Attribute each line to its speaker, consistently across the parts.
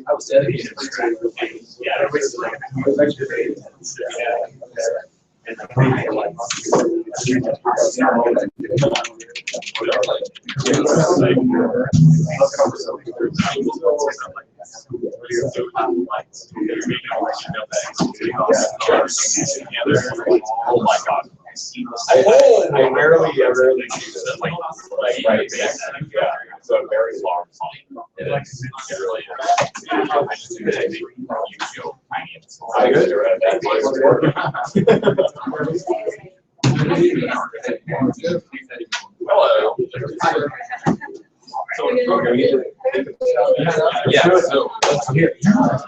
Speaker 1: I was dedicated to oh my god. I rarely do that, like right yeah, it's a very long song. It is. It really is. I just do that. You feel tiny. I good. Hello. Yeah, so let's hear. Yeah.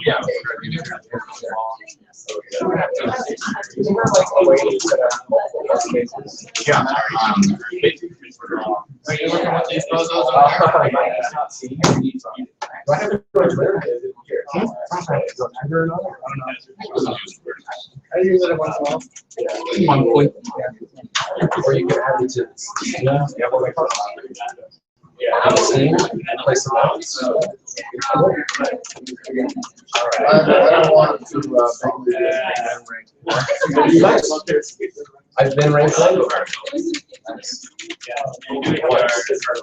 Speaker 1: Yeah. Are you looking at these photos? Do I have to go here? I use it once in a while. Monthly. Or you can add it to yeah, place them out. I don't want to I've been ranked low.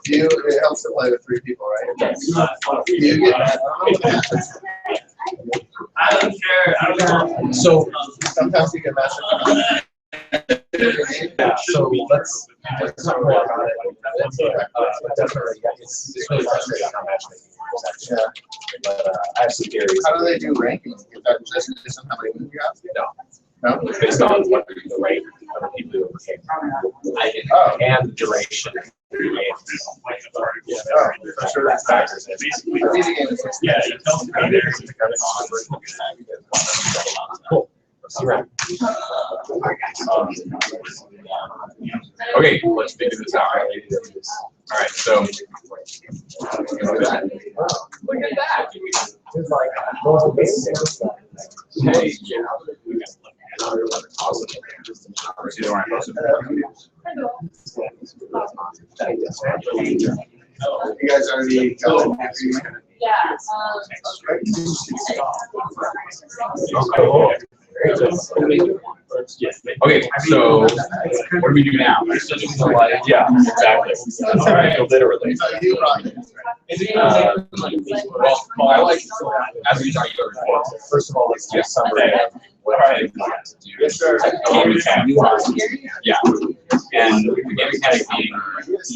Speaker 1: It helps to play with 3 people, right? Yes. Do you get that? I don't care. So sometimes you get matched up. Yeah, so let's talk more about it. Definitely, it's really frustrating how matchmaking is actually. Yeah. But I have some theories. How do they do ranking? Is that just based on how many moves you have? No. No? It's based on what the rate of the people who overcame. And the duration. Oh, for sure. That factors in. Yeah, you tell them cool. Okay, let's figure this out. All right, so look at that. Hey, yeah. Awesome. You guys already go.
Speaker 2: Yeah.
Speaker 1: Okay, so what do we do now? Yeah, exactly. Literally. Well, I like, as we talked about before, first of all, let's do a summary of what I want to do. Yes, sir. Yeah. And the game mechanic being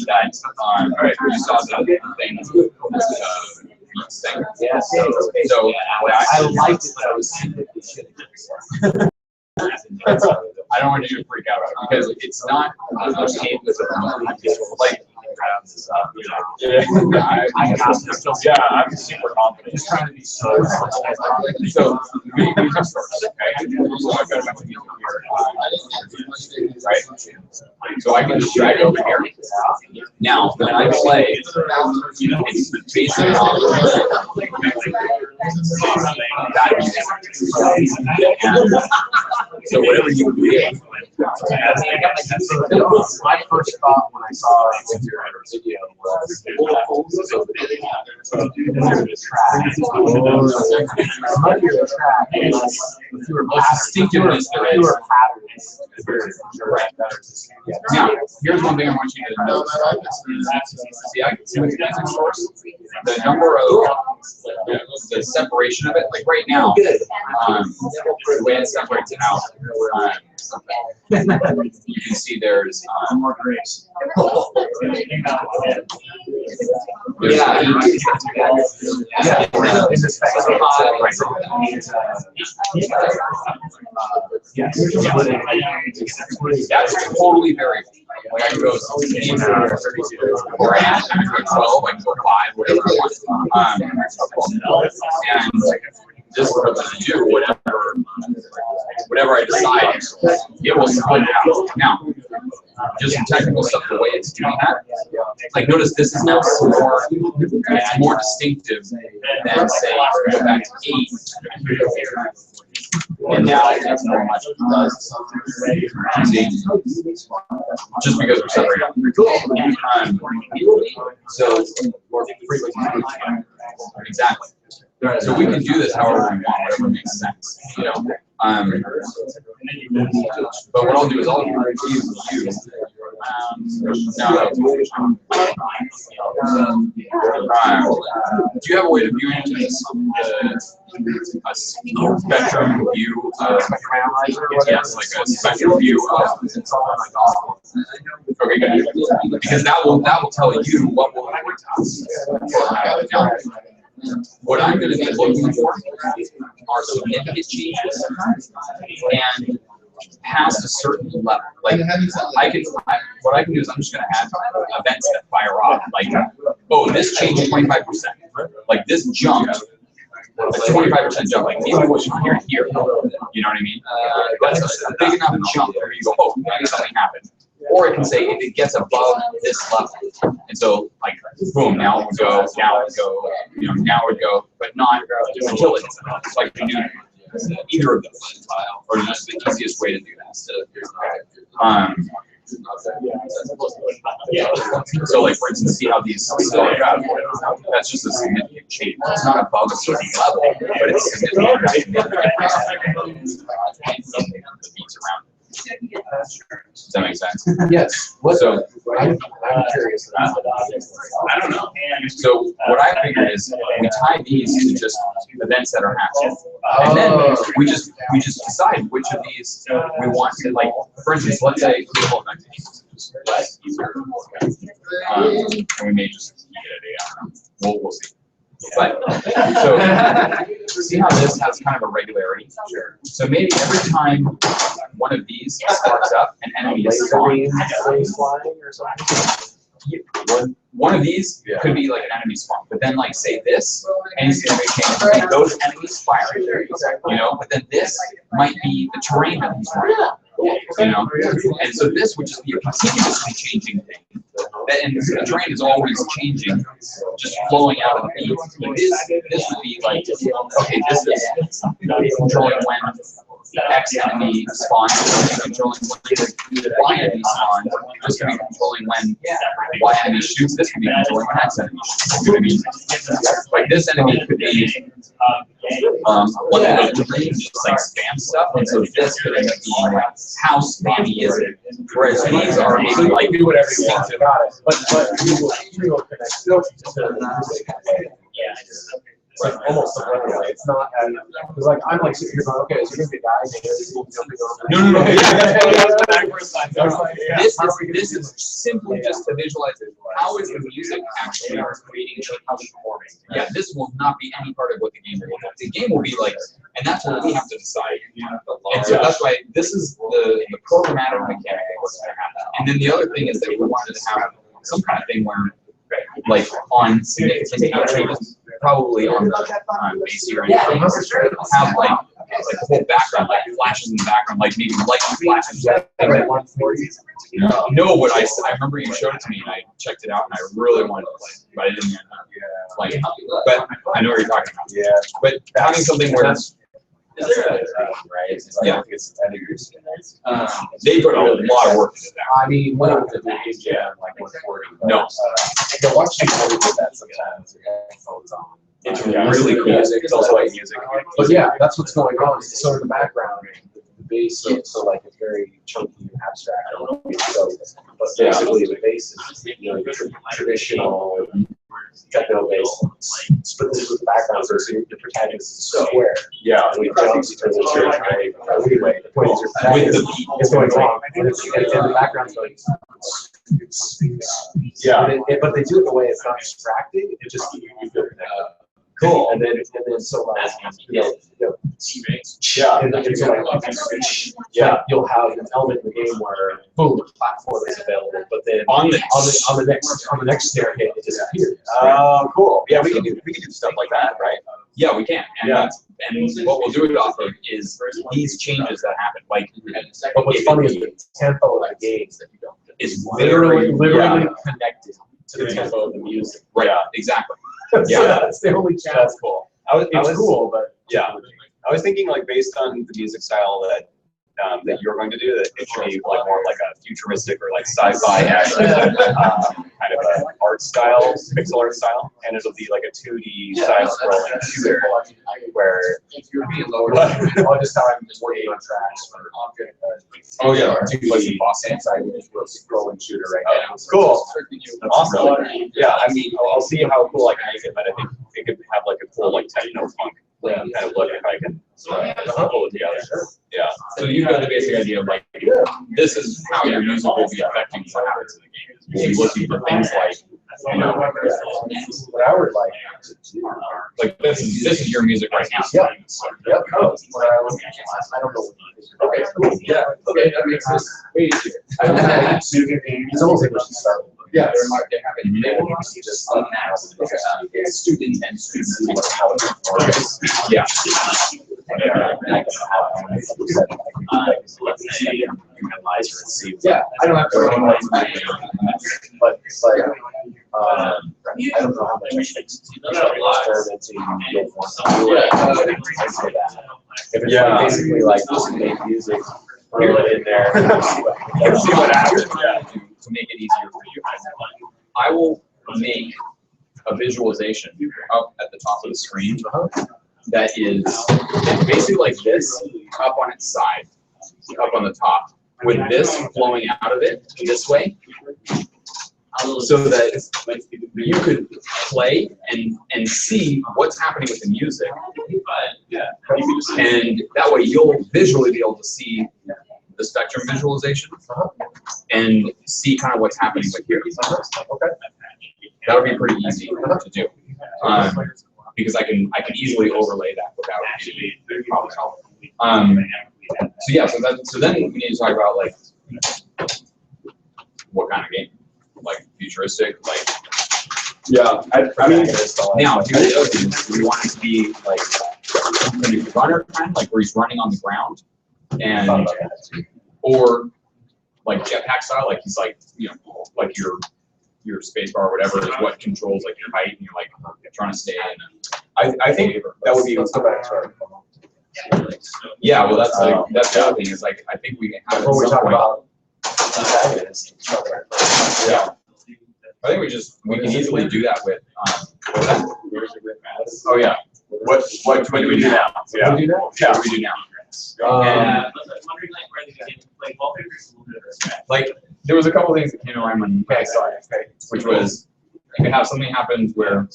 Speaker 1: that, all right, we saw the thing, thing.
Speaker 3: Yes.
Speaker 1: So what I
Speaker 3: liked it, but I was secretly shitting.
Speaker 1: I don't want you to freak out because it's not like I'm super confident.
Speaker 3: Just trying to be so.
Speaker 1: So we have starts, okay? Right? So I can just drag over here. Now, when I play, it's based on so whatever you do.
Speaker 3: My first thought when I saw your video was the track. Muddier the track, fewer patterns.
Speaker 1: Now, here's one thing I want you to know. See, I can see with the source, the number of the separation of it, like right now, the way it separates it out, you can see there's more grace.
Speaker 3: Yeah.
Speaker 1: In the spectrum, that's totally variable.
Speaker 2: Like I can go 16 or 32, or I can go 12, I can go 5, whatever I want. And this will do whatever I decide, it will split it out. Now, just some technical stuff, the way it's doing that, like notice this is now more distinctive than say, go back to 8. And now it's more much it does. Just because we're separated out. So exactly. So we can do this however we want, whatever makes sense, you know. But what I'll do is I'll review you. Do you have a way to view into this? A spectrum view of, yes, like a spectrum view of. Okay, good. Because that will tell you what will work now. What I'm going to be looking for are significant changes and past a certain level. Like what I can do is I'm just going to add events that fire off. Like, oh, this changed 25%. Like this jumped, a 25% jump. Like maybe it was from here to here. You know what I mean? That's a big enough jump where you go, oh, maybe something happened. Or I can say if it gets above this level, and so like boom, now it would go, now it would go, you know, now it would go, but not until it hits it. So I can do either of those, or just the easiest way to do that. So like for instance, see how these start out. That's just a significant change. It's not above a certain level, but it's significant. The beats around. Does that make sense?
Speaker 3: Yes. So I'm curious about
Speaker 2: I don't know. So what I figured is we tie these to just events that are happening, and then we just decide which of these we want to, like. For instance, let's say and we may just get it. We'll see. But so see how this has kind of a regularity. Sure. So maybe every time one of these sparks up, an enemy is spawned. One of these could be like an enemy spawn, but then like say this, and it's going to change. Those enemies fire, you know. But then this might be the terrain that he's firing. You know, and so this would just be a continuously changing thing. And the terrain is always changing, just flowing out of the beat. This would be like, okay, this is controlling when X enemy spawns, controlling when Y enemy spawns. This could be controlling when Y enemy shoots. This could be controlling when X enemy shoots. You know what I mean? Like this enemy could be what the range is like spam stuff, and so this could end up being like how spammy is it? Whereas these are maybe like do whatever you want to.
Speaker 3: But we will connect still to it's like almost a runaway. It's not because like I'm like sitting here going, okay, is there gonna be a guy
Speaker 2: No. This is simply just to visualize it. How is the music actually creating how it's performing? Yeah, this will not be any part of what the game will be. The game will be like, and that's what we have to decide. And so that's why this is the programmatic mechanic of what's going to happen. And then the other thing is that we wanted to have some kind of thing where, like, on significant changes, probably on the base here, and have like the whole background, like flashes in the background, like maybe light flashes. No, what I remember you showed it to me, and I checked it out, and I really wanted to play it, but I didn't play it. But I know what you're talking about. Yeah. But having something where that's right? Yeah. They put a lot of work into that.
Speaker 3: I mean, what I would do is like 140.
Speaker 2: No.
Speaker 3: But once you do that, sometimes your headphones on.
Speaker 2: It's really cool. It's also like music.
Speaker 3: But yeah, that's what's going on. So in the background, the bass, so like it's very chunky and abstract. So, but basically the bass is, you know, traditional techno bass. But this is the background, so the protagonist is square.
Speaker 2: Yeah.
Speaker 3: And we jumps to the straight. Anyway, the point is your protagonist is going wrong, and the background's going.
Speaker 2: Yeah.
Speaker 3: But they do it in a way it's not distracting. It just keeps you good. Cool. And then so like,
Speaker 4: Yeah.
Speaker 3: and then so like,
Speaker 4: Yeah.
Speaker 3: you'll have an element in the game where boom, a platform is available, but then
Speaker 2: On the
Speaker 3: on the next stair hit, it disappears.
Speaker 4: Oh, cool. Yeah, we can do stuff like that, right?
Speaker 2: Yeah, we can. And,
Speaker 4: Yeah.
Speaker 2: and what we'll do it off of is these changes that happen. Like,
Speaker 3: But what's funny is the tempo of the game
Speaker 2: is
Speaker 3: literally
Speaker 2: very
Speaker 3: connected to the tempo of the music.
Speaker 2: right.
Speaker 4: Yeah.
Speaker 2: Exactly.
Speaker 3: So
Speaker 2: Yeah.
Speaker 3: that's the only challenge.
Speaker 4: That's cool.
Speaker 3: It's cool, but
Speaker 4: Yeah. I was thinking like based on the music style that you're going to do, that it should be like more like a futuristic or like sci-fi kind of an art style, pixel art style, and it'll be like a 2D side-scrolling shooter where
Speaker 3: just how I'm just working on tracks for
Speaker 2: Oh yeah.
Speaker 3: What's Boston side, which is a scrolling shooter right now.
Speaker 4: Cool. Awesome. Yeah, I mean, I'll see how cool I can make it, but I think it could have like a cool like techno funk kind of look if I can pull it together. Yeah.
Speaker 2: So you have the basic idea of like, this is how your music will be affecting what happens in the game. You'll be looking for things like, you know,
Speaker 3: What I would like to do.
Speaker 2: like this is your music right now.
Speaker 3: Yep. Yep. Oh, what I was, I don't know. Okay, cool. Yeah. Okay, that makes this way easier. It's almost like we should start.
Speaker 2: Yeah, they have just student and student how it works. Yeah.
Speaker 3: Yeah, I don't have to run away from it, but it's like, I don't know how much experimenting you'll want to do it. I say that. If it's like basically like just make music, throw it in there, and see what happens.
Speaker 2: Yeah. To make it easier for you, I will make a visualization up at the top of the screen that is basically like this, up on its side, up on the top, with this flowing out of it this way, so that you could play and see what's happening with the music, and that way you'll visually be able to see the spectrum visualization and see kind of what's happening with here. That would be pretty easy to do, because I can easily overlay that without any problem. So yeah, so then we need to talk about like what kind of game, like futuristic, like.
Speaker 4: Yeah, I mean,
Speaker 2: Now, here's the other thing: we want it to be like a runner kind, like where he's running on the ground, and or like jetpack style, like he's like, you know, like your space bar or whatever is what controls like your height, and you're like trying to stay in.
Speaker 4: I think that would be.
Speaker 2: Yeah, well, that's like that's the other thing is like I think we have.
Speaker 3: Before we talk about
Speaker 2: yeah, I think we can easily do that with. Oh yeah.
Speaker 4: What do we do now?
Speaker 3: What do you do?
Speaker 2: Yeah, what do we do now? Like there was a couple things that came to mind when I saw it, which was you could have something happen where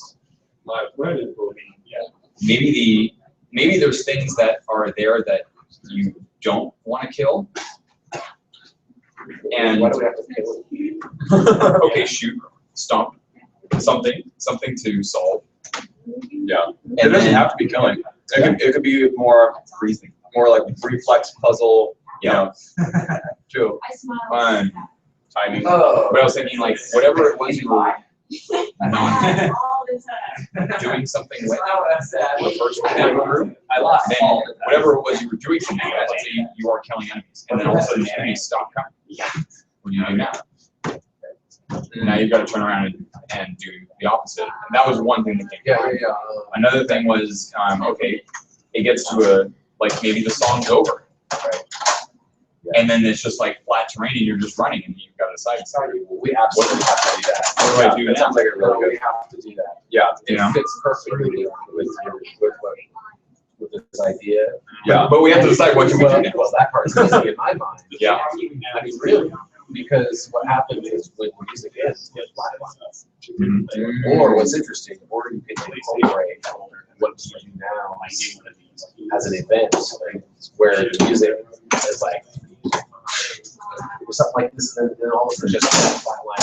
Speaker 2: maybe there's things that are there that you don't want to kill, and
Speaker 3: Why do we have to kill it?
Speaker 2: okay, shoot, stomp, something to solve.
Speaker 4: Yeah, it doesn't have to be killing. It could be more like reflex puzzle. You know, too. Timing.
Speaker 2: But I was thinking like whatever it was you were not doing something with the first one that you grew, then whatever it was you were doing something with, let's say you are killing enemies, and then all of a sudden the enemies stop coming. What do you do now? Now you've got to turn around and do the opposite. And that was one thing that came.
Speaker 3: Yeah.
Speaker 2: Another thing was, okay, it gets to like maybe the song's over, right? And then it's just like flat terrain and you're just running and you've got to decide.
Speaker 3: We absolutely have to do that.
Speaker 2: What do I do
Speaker 4: That
Speaker 2: now?
Speaker 4: sounds like a really good.
Speaker 3: We have to do that.
Speaker 4: Yeah.
Speaker 3: It
Speaker 2: You know?
Speaker 3: fits perfectly with this idea.
Speaker 4: Yeah.
Speaker 2: But we have to decide what you
Speaker 3: Well,
Speaker 2: want to do.
Speaker 3: well, that part's easy in my mind.
Speaker 2: Yeah.
Speaker 3: I mean, really, because what happens is when music is or what's interesting, or you can incorporate what you do now as an event where the music is like something like this, and then all of a sudden just flat line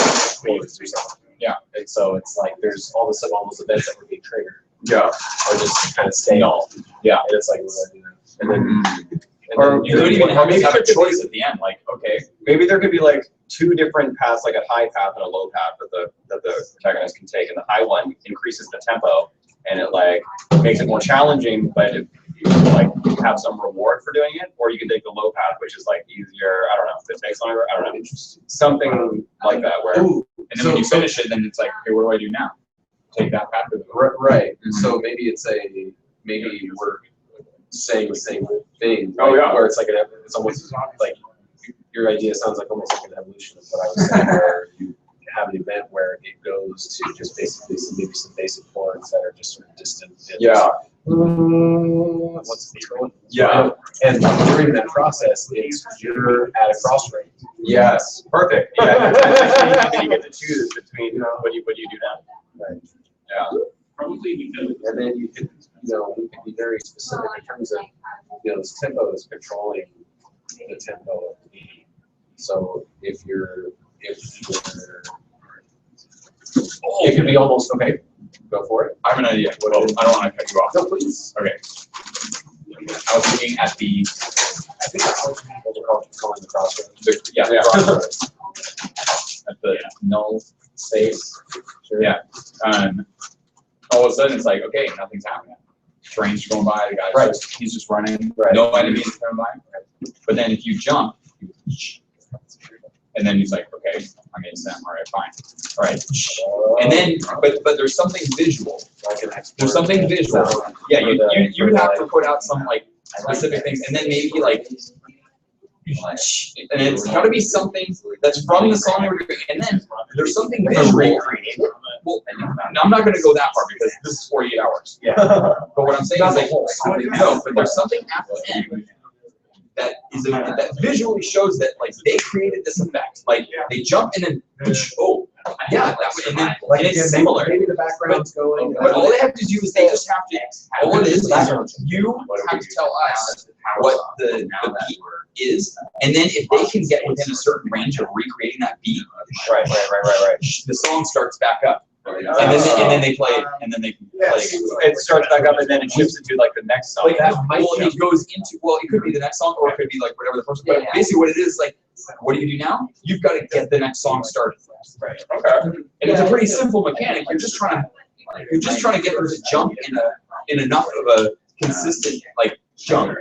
Speaker 3: chords or something.
Speaker 2: Yeah.
Speaker 3: And so it's like there's all of a sudden all those events that were being triggered.
Speaker 4: Yeah.
Speaker 3: or just kind of stale.
Speaker 4: Yeah.
Speaker 3: And it's like, and then,
Speaker 4: Or
Speaker 2: You could even have
Speaker 4: maybe
Speaker 2: a
Speaker 4: there could be-
Speaker 2: choice at the end, like, okay,
Speaker 4: Maybe there could be like two different paths, like a high path and a low path that the protagonist can take, and the high one increases the tempo, and it like makes it more challenging, but it, you like have some reward for doing it, or you can take the low path, which is like easier. I don't know if it takes longer. I don't know. Something like that where.
Speaker 3: ooh,
Speaker 2: and then when you finish it, then it's like, okay, what do I do now? Take that path.
Speaker 3: right.
Speaker 2: Mhm.
Speaker 3: So maybe we're saying the same thing.
Speaker 4: Oh,
Speaker 3: right?
Speaker 4: yeah.
Speaker 3: Where it's like it's almost like your idea sounds like almost like an evolution of what I was saying, where you have an event where it goes to just basically some basic chords that are just sort of distant. And
Speaker 4: Yeah.
Speaker 3: What's going?
Speaker 4: Yeah.
Speaker 3: And during that process, you're at a crossroads.
Speaker 4: Yes. Perfect. Yeah. And then you get to choose between what you do now.
Speaker 3: Right.
Speaker 4: Yeah.
Speaker 1: Probably because.
Speaker 3: And then you can, we can be very specific in terms of, this tempo is controlling the tempo of the beat. So it could be almost, okay, go for it.
Speaker 2: I have an idea. Well, I don't want to cut you off.
Speaker 3: No, please.
Speaker 2: Okay. I was looking at the,
Speaker 3: I think that's what people calling the crossroads.
Speaker 2: crossroads. At the null space.
Speaker 3: Sure.
Speaker 2: Yeah. All of a sudden, it's like, okay, nothing's happening. Train's going by, the guy's
Speaker 3: Right.
Speaker 2: he's just running,
Speaker 3: Right.
Speaker 2: no enemies coming by. But then if you jump, and then he's like, okay, I'm gonna stand, all right, fine. All right. And then, but there's something visual. There's something visual. Yeah, you would have to put out some like specific things, and then maybe like, and it's got to be something that's from the song we're doing, and then there's something visual. Well, I'm not going to go that far because this is 48 hours.
Speaker 3: Yeah.
Speaker 2: But what I'm saying is like, no, but there's something at the end that that visually shows that like they created this effect. Like they jump and then oh yeah, that way, and then and it's similar.
Speaker 3: Maybe the background's going.
Speaker 2: But all they have to do is they just have to. All it is you have to tell us what the beat is, and then if they can get within a certain range of recreating that beat,
Speaker 4: Right.
Speaker 2: the song starts back up, and then they play it, and then they can play it.
Speaker 4: It starts back up and then it shifts into like the next song.
Speaker 3: Like that might
Speaker 2: Well, it goes into, it could be the next song, or it could be like whatever the first, but basically what it is, like, what do you do now? You've got to get the next song started.
Speaker 4: Right. Okay.
Speaker 2: And it's a pretty simple mechanic, you're just trying to get them to jump in enough of a consistent, like, jump.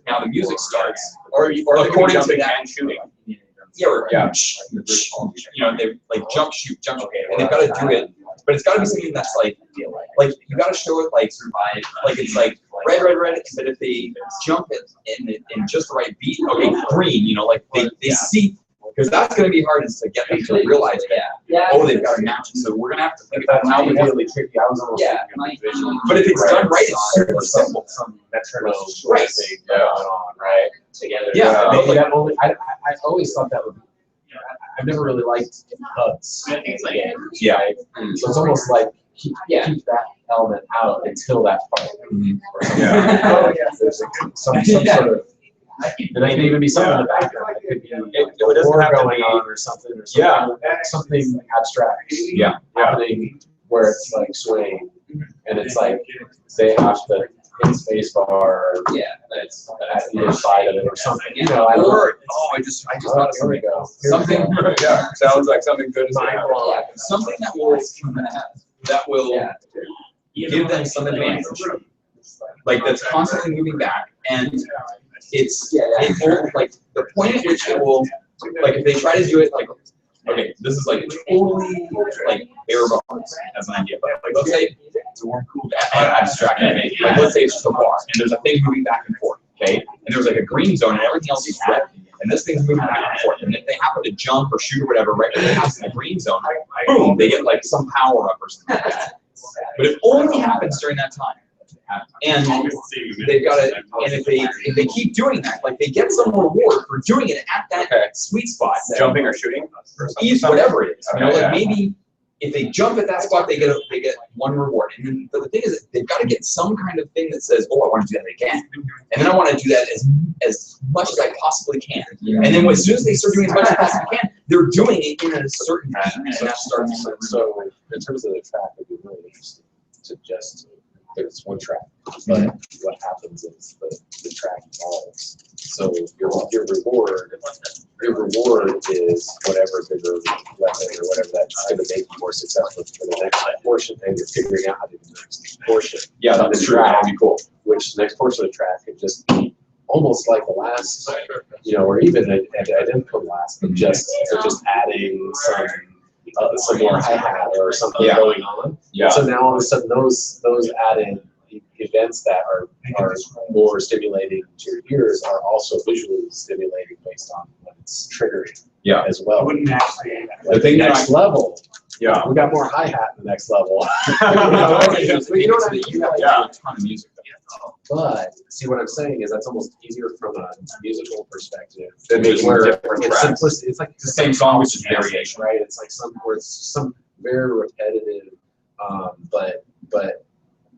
Speaker 2: Now the music starts, or according to that.
Speaker 4: Shooting.
Speaker 2: Yeah. They like jump, shoot, and they've got to do it, but it's got to be something that's like you got to show it like it's like red, but if they jump it in just the right beat, okay, green, like they see, because that's going to be hard is to get them to realize that, oh, they've got to match it, so we're going to have to think about how we do it.
Speaker 3: really tricky. I was almost thinking
Speaker 2: But if it's done right, it's super simple.
Speaker 3: Some metronome
Speaker 2: Right.
Speaker 3: thing going on, right? Together.
Speaker 2: Yeah.
Speaker 3: Maybe that only, I always thought that would be, I've never really liked hubs.
Speaker 2: Yeah.
Speaker 3: Right? So it's almost like keep that element out until that part.
Speaker 2: Yeah.
Speaker 3: There's some sort of, and that can even be something in the background. It could be
Speaker 4: It
Speaker 3: a
Speaker 4: doesn't
Speaker 3: war
Speaker 4: have to
Speaker 3: going
Speaker 4: be-
Speaker 3: on or something,
Speaker 4: Yeah.
Speaker 3: something abstract.
Speaker 2: Yeah.
Speaker 3: Happening where it's like swaying, and it's like they have to hit space bar.
Speaker 2: Yeah.
Speaker 3: At the inside of it or something. I don't know.
Speaker 2: I just thought of
Speaker 3: Here we go.
Speaker 2: something.
Speaker 4: Yeah. Sounds like something good is
Speaker 3: Mind
Speaker 4: gonna happen.
Speaker 3: blowing.
Speaker 2: Something that will give them some advantage, like that's constantly moving back, and it's like the point at which it will, like if they try to do it like, okay, this is like totally like bare bones as an idea, but like let's say it's a warm, cool, abstract anime. Like let's say it's just a bar and there's a thing moving back and forth, okay, and there's like a green zone and everything else is red. And this thing's moving back and forth. And if they happen to jump or shoot or whatever, right when they pass in the green zone, boom, they get like some power up or something like that. But it only happens during that time. And they've got to, and if they keep doing that, like they get some reward for doing it at that sweet spot.
Speaker 4: Jumping or shooting?
Speaker 2: Whatever it is. Like maybe if they jump at that spot, they get one reward. And then the thing is, they've got to get some kind of thing that says, "Oh, I want to do that again," and then I want to do that as much as I possibly can. And then as soon as they start doing as much as they possibly can, they're doing it in a certain beat, and that starts.
Speaker 3: So in terms of the track, if you interesting to just, there's one track, but what happens is the track evolves. So your reward is whatever bigger weapon or whatever that's going to make you more successful for the next portion, and you're figuring out how to do the next portion.
Speaker 4: Yeah, that's true. That'd be cool.
Speaker 3: Which the next portion of the track could just be almost like the last, or even an identical last, but just adding some more hi-hat or something going on.
Speaker 4: Yeah.
Speaker 3: So now all of a sudden those added events that are more stimulating to your ears are also visually stimulating based on what it's triggering as well.
Speaker 4: The thing
Speaker 3: next level.
Speaker 4: Yeah.
Speaker 3: We got more hi-hat in the next level.
Speaker 2: But you don't have to, you have a ton of music.
Speaker 3: But see what I'm saying is that's almost easier from a musical perspective.
Speaker 4: It makes
Speaker 3: where
Speaker 4: different
Speaker 3: it's
Speaker 4: tracks.
Speaker 3: simplistic. It's like
Speaker 2: The same song, which is variation.
Speaker 3: right? It's like where it's some very repetitive, but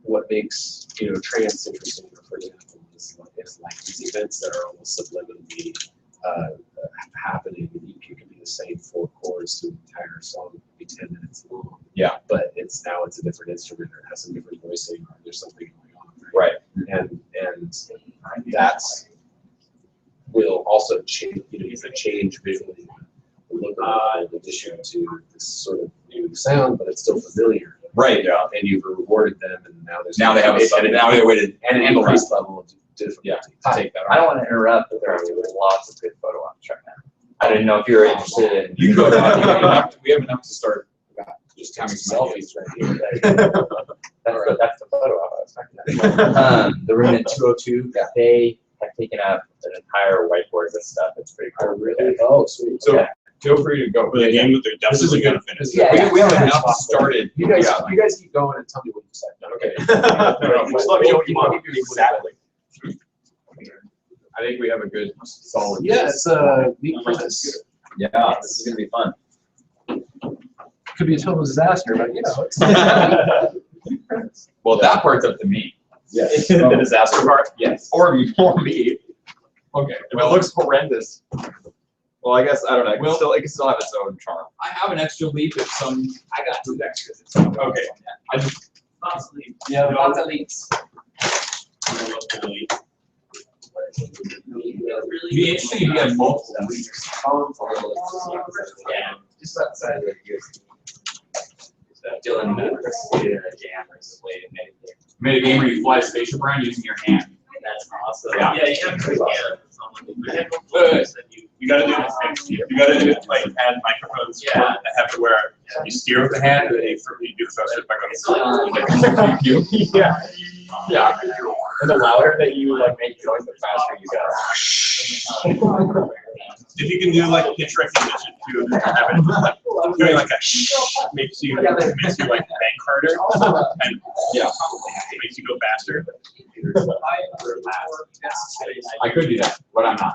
Speaker 3: what makes trance interesting, for example, is like these events that are almost subliminally happening. It could be the same 4 chords to the entire song, it could be 10 minutes long.
Speaker 4: Yeah.
Speaker 3: But it's a different instrument, or it has some different voicing, or there's something going on.
Speaker 4: Right.
Speaker 3: And that's will also change. You can change visually the look of it in addition to this sort of new sound, but it's still familiar.
Speaker 4: Right. Yeah.
Speaker 3: And you've rewarded them, and
Speaker 2: Now they have now they waited
Speaker 3: and an increased level of difficulty.
Speaker 2: to take that
Speaker 5: I
Speaker 2: on.
Speaker 5: don't want to interrupt, but there are lots of good photo ops right now. I didn't know if you were interested in.
Speaker 2: You can go down. We have enough to start just having some
Speaker 3: Selfies right here.
Speaker 5: That's the photo op I was talking about. The room in 202, they have taken up an entire whiteboard with stuff. It's pretty cool.
Speaker 3: Really? Oh, sweet.
Speaker 2: So
Speaker 5: Yeah.
Speaker 2: feel free to go.
Speaker 6: With a game that they're
Speaker 3: This is a
Speaker 6: definitely
Speaker 3: good
Speaker 6: gonna finish.
Speaker 5: Yeah.
Speaker 2: We have enough started.
Speaker 3: You guys keep going and tell me what you said.
Speaker 2: Okay.
Speaker 6: No, just let me know what you want.
Speaker 2: Exactly. I think we have a good solid.
Speaker 3: Yeah, it's neat premise.
Speaker 4: Yeah. This is gonna be fun.
Speaker 3: Could be a total disaster, but it's.
Speaker 2: Well, that part's up to me.
Speaker 3: Yes.
Speaker 4: The disaster part?
Speaker 2: Yes.
Speaker 4: Or me.
Speaker 2: Okay.
Speaker 4: If it looks horrendous. Well, I guess, I don't know. It can still have its own charm.
Speaker 2: I have an extra leap if I got 2 extras. Okay. I just lots of leaps.
Speaker 3: Yeah.
Speaker 2: Lots of leaps. It'd be interesting if you had multiple leaps.
Speaker 5: Yeah, just about the size of it. Dylan participated in a jam recently and made a game.
Speaker 2: Made a game where you fly a spaceship around using your hand.
Speaker 5: That's awesome.
Speaker 2: Yeah.
Speaker 6: Yeah, you have to. You gotta do this. You gotta do it like add microphones.
Speaker 5: Yeah.
Speaker 6: That have to wear. You steer with the hand, and then you do the fellowship by going.
Speaker 4: Yeah.
Speaker 2: Yeah.
Speaker 4: And the louder that you make noise, the faster you go.
Speaker 6: If you can do like pitch recognition too, and have it like doing like a makes you like bank harder, and makes you go faster.
Speaker 2: I could do that, but I'm not.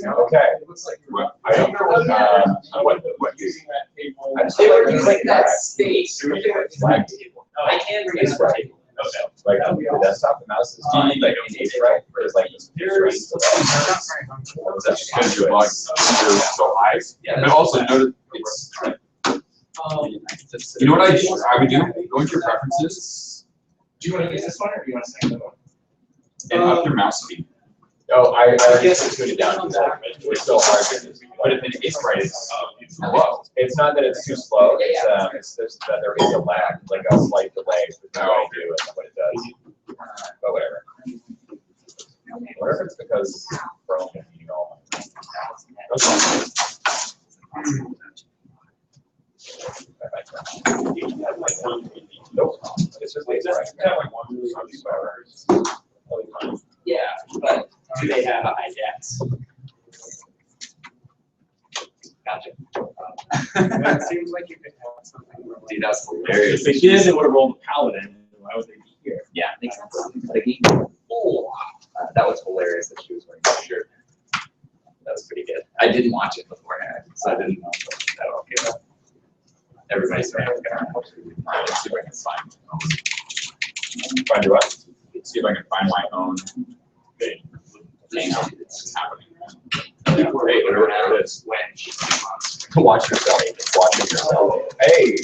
Speaker 4: Okay. Well, I don't know what you. I'm
Speaker 5: They were using that space. I can read it.
Speaker 4: Like on the desktop, the mouse is. Do you need like an H right? Or is like this?
Speaker 2: Because your blog is so high. But also notice it's. You know what I would do? Go into your preferences
Speaker 5: Do you want to use this one or do you want to send the one?
Speaker 2: and up your mouse speed.
Speaker 4: Oh, I guess tuned it down to that, but it's still hard.
Speaker 2: But if it is right, it's low.
Speaker 4: It's not that it's too slow, it's just that there is a lag, like a slight delay, with what I do and what it does. But whatever. Whatever it's because Chrome, Nope, it's just lazy, right?
Speaker 5: Yeah, but do they have a hijacks? Gotcha.
Speaker 6: It seems like you could have something.
Speaker 2: Dude, that's hilarious.
Speaker 6: If they did, they would have rolled a paladin. Why would they be here?
Speaker 5: Yeah, makes sense. That was hilarious that she was wearing that shirt. That was pretty good.
Speaker 2: I didn't watch it beforehand, so I didn't know that all good.
Speaker 5: Everybody's wearing it.
Speaker 2: Alright, let's see if I can find.
Speaker 4: Find your what?
Speaker 2: See if I can find my own thing. Thing that's happening.
Speaker 4: Watch yourself. Watch yourself. Hey.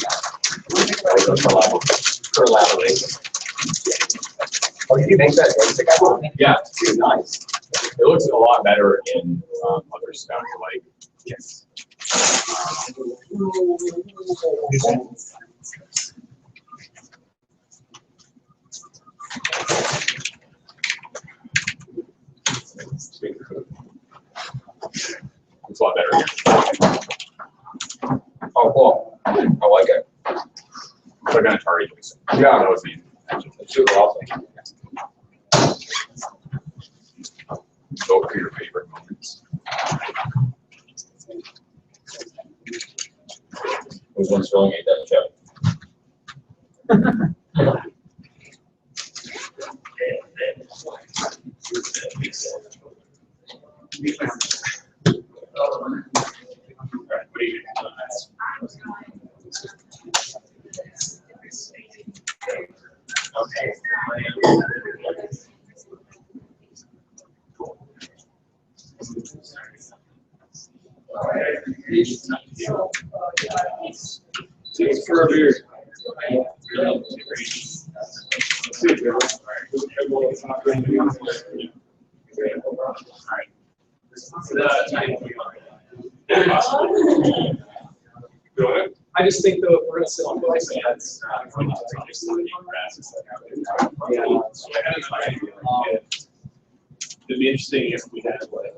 Speaker 4: Collaboration. Oh, you can make that basic? Yeah, dude, nice. It looks a lot better in other stuff, like, yes. It's a lot better. Oh, cool. I like it. They're gonna target you. Yeah, that was neat. It's super awesome. Go for your favorite moments. Who's one spelling ain't that show? It's for a beer.
Speaker 6: I just think though, if we're gonna sit on both sides, it'd be interesting if we had like.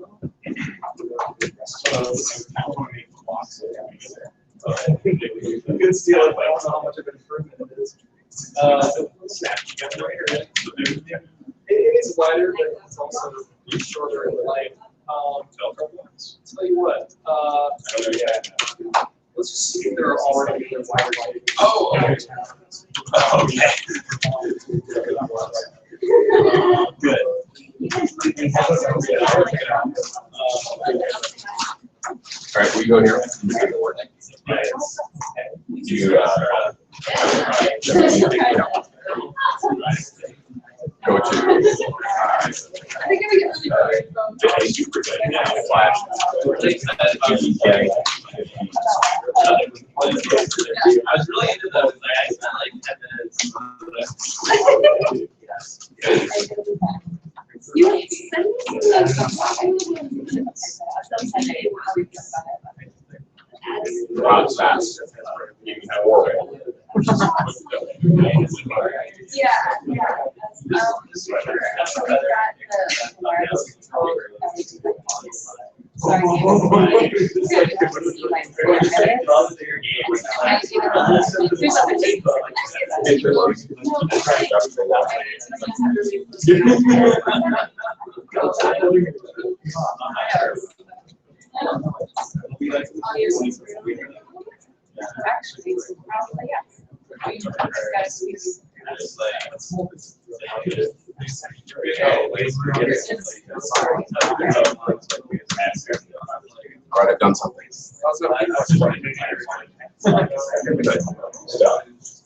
Speaker 6: You could steal it, but I don't know how much of an improvement it is. It is wider, but it's also shorter in the light. Tell you what, let's just see if there are already wider.
Speaker 2: Oh, okay. Okay.
Speaker 6: Good.
Speaker 2: All right, we go here. You go to
Speaker 7: I think we get really
Speaker 2: flash.
Speaker 6: I was really into those. I spent like 10 minutes.
Speaker 7: You send me
Speaker 2: Runs fast. You can have war.
Speaker 7: Yeah. Actually, probably yes.
Speaker 2: All right, I've done something.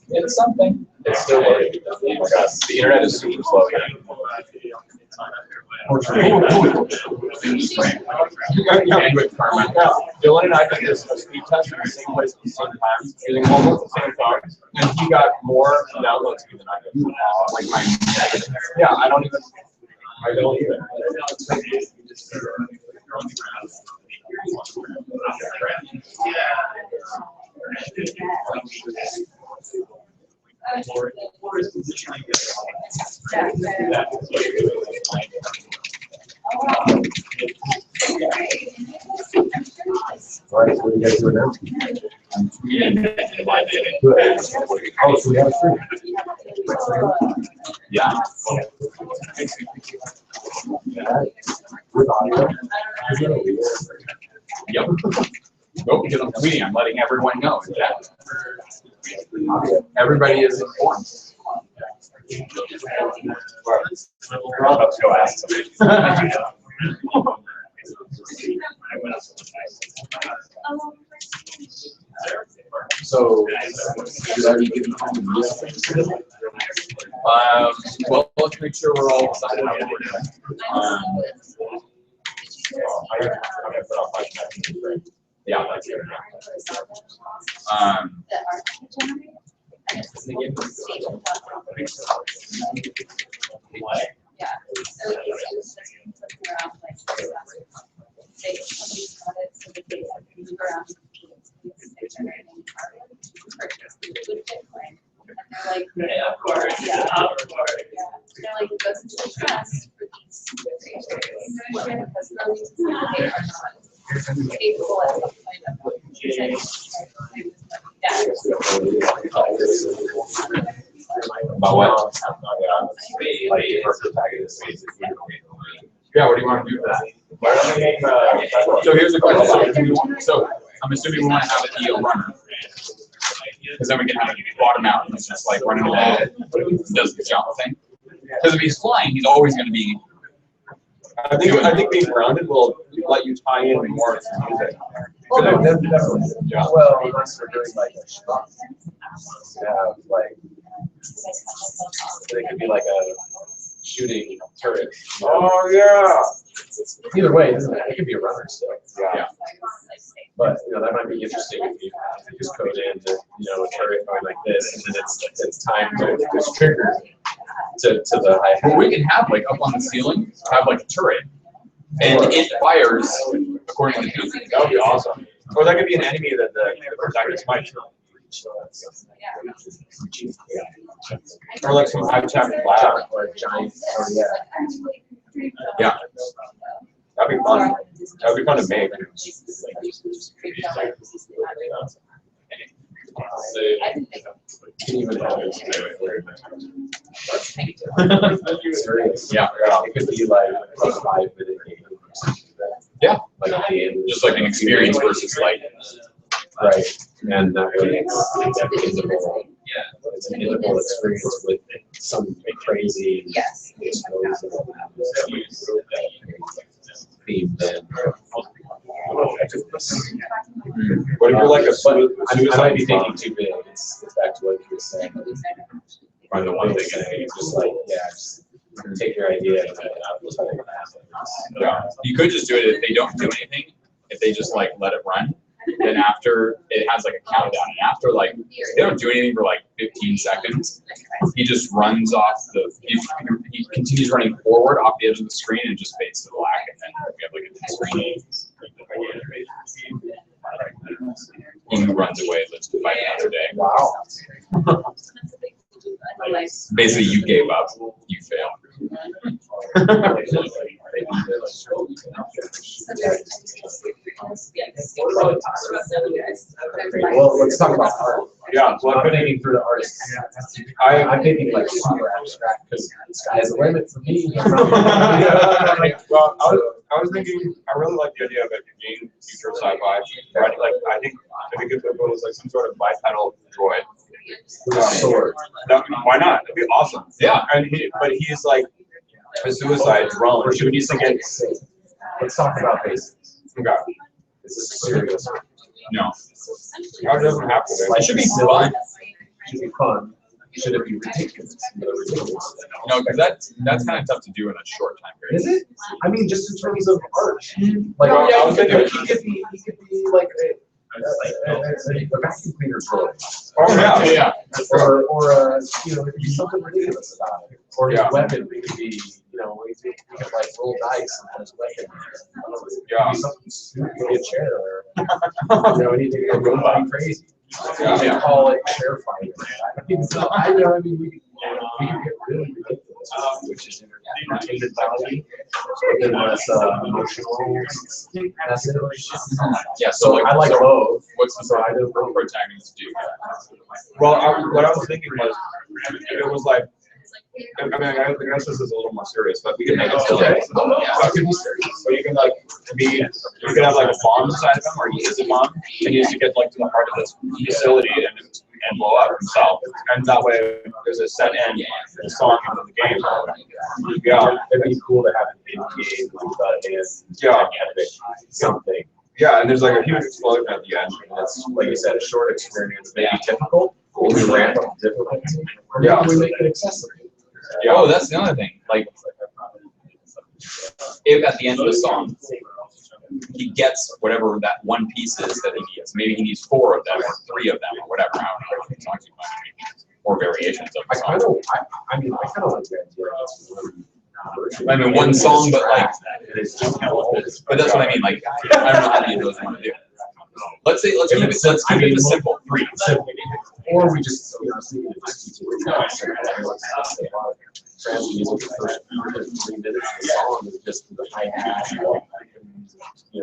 Speaker 6: It's something.
Speaker 2: It's still working. The internet is super slow.
Speaker 4: Dylan and I did this speed test in the same place at the same time, using almost the same phone, and he got more downloads than I did. Like my, yeah, I don't either.
Speaker 3: All right, so what do you guys do now? Oh, so we have a stream.
Speaker 2: Yeah.
Speaker 3: With audio.
Speaker 2: Yep. Nope, because I'm tweeting, I'm letting everyone know that everybody is informed.
Speaker 4: Let's go ask somebody.
Speaker 3: So, should I be giving home the
Speaker 2: Well, let's make sure we're all excited about what we're doing.
Speaker 3: Yeah, that's good.
Speaker 7: That are generated. And it's just one station platform. Yeah. So it's just around like somebody's got it, so they move around. They're generating purchase with Bitcoin. And they're like,
Speaker 8: Yeah, of course.
Speaker 7: Yeah.
Speaker 8: Of course.
Speaker 7: yeah. They're like, it goes into the trust for these creators. Because those they are not capable at some point of saying, yeah.
Speaker 2: About what? Yeah, what do you want to do for that? So here's the question. So I'm assuming we want to have it be a runner. Because then we can have it bottom out and it's just like running ahead, does the jump thing. Because if he's flying, he's always going to be.
Speaker 4: I think being grounded will let you tie in more to music.
Speaker 3: Oh, no, definitely.
Speaker 4: Yeah.
Speaker 3: Well, unless we're doing like a shot. Like, it could be like a shooting turret.
Speaker 4: Oh, yeah.
Speaker 3: Either way, it doesn't matter. It could be a runner still.
Speaker 4: Yeah.
Speaker 3: But, that might be interesting if you just code in, a turret going like this, and then it's time to just trigger to the high.
Speaker 2: Well, we can have like up on the ceiling, have like a turret, and it fires according to the beat.
Speaker 4: That would be awesome. Or that could be an enemy that the protagonist might show. Or like some high-tech lab.
Speaker 3: Or a giant,
Speaker 2: Yeah.
Speaker 4: That'd be fun. That'd be fun to make.
Speaker 3: can even have it.
Speaker 2: Yeah.
Speaker 3: It could be like a 5-minute game.
Speaker 2: Yeah.
Speaker 3: Like a game.
Speaker 2: Just like an experience versus like.
Speaker 3: Right. And that way it's an interval experience with some crazy
Speaker 7: Yes.
Speaker 3: theme then.
Speaker 4: What if you're like a
Speaker 3: I might be thinking too big. It's back to what you were saying.
Speaker 2: Or the one thing.
Speaker 3: It's just like, just take your idea and we'll tell you what happens.
Speaker 2: Yeah. You could just do it if they don't do anything. If they just like let it run. Then after it has like a countdown, and after like they don't do anything for like 15 seconds, he just runs off he continues running forward off the edge of the screen and just fades to black, and then we have like a screen. He runs away, lives to fight another day.
Speaker 3: Wow.
Speaker 2: Basically, you gave up, you failed.
Speaker 3: Well, let's talk about art.
Speaker 4: Yeah,
Speaker 3: So I'm thinking through the artists. I'm thinking like super abstract because the sky's the limit for me.
Speaker 4: Well, I was thinking, I really like the idea of it being future sci-fi. Right? Like, I think if it was like some sort of bipedal droid.
Speaker 3: Sword.
Speaker 4: Why not? That'd be awesome.
Speaker 2: Yeah.
Speaker 4: And but he's like a suicide drone. He needs to get.
Speaker 3: Let's talk about basics.
Speaker 4: Okay.
Speaker 3: This is serious.
Speaker 2: No.
Speaker 4: How does it have to be?
Speaker 2: It should be fun.
Speaker 3: Should be fun. Should it be ridiculous?
Speaker 2: No, because that's kind of tough to do in a short time period.
Speaker 3: Is it? I mean, just in terms of art. Like,
Speaker 4: Well, I was thinking-
Speaker 3: he could be like a vacuum cleaner droid.
Speaker 4: Oh, yeah.
Speaker 2: Yeah.
Speaker 3: Or it could be something ridiculous about it. Or his weapon could be, he could like roll dice and have his weapon.
Speaker 4: Yeah.
Speaker 3: Something stupid, maybe a chair or, anything really crazy.
Speaker 4: Yeah.
Speaker 3: You call it chair fighting. We can get really ridiculous, which is entertainment value, but then less emotional message.
Speaker 2: Yeah. So like,
Speaker 3: I like both.
Speaker 2: What's the protagonist do?
Speaker 4: Well, what I was thinking was, it was like, I mean, I guess this is a little more serious, but we can make it silly.
Speaker 3: Okay.
Speaker 4: Yeah, it could be serious. So you can like you can have like a bomb inside of him, or he is a bomb, and he needs to get like to the heart of this facility and blow up himself. And that way, there's a set end to the song and the game. Yeah,
Speaker 3: It'd be cool to have an in-game something.
Speaker 4: Yeah, and there's like a huge explosion at the end.
Speaker 3: That's, like you said, a short experience, maybe difficult. We ramp up difficulty. Or
Speaker 4: Yeah.
Speaker 3: maybe we make it accessible.
Speaker 2: Yeah. Oh, that's the other thing. Like, if at the end of the song, he gets whatever that one piece is that he needs. Maybe he needs 4 of them or 3 of them or whatever. I don't know what he's talking about. Or variations of the song.
Speaker 3: I mean, I kind of like the idea of this really
Speaker 2: I mean, one song, but like, but that's what I mean. Like, I don't know how many of those you want to do. Let's keep it simple. 3.
Speaker 3: Or we just, you know, just trans music, the first 3 minutes of the song is just the hi-hat, you know, you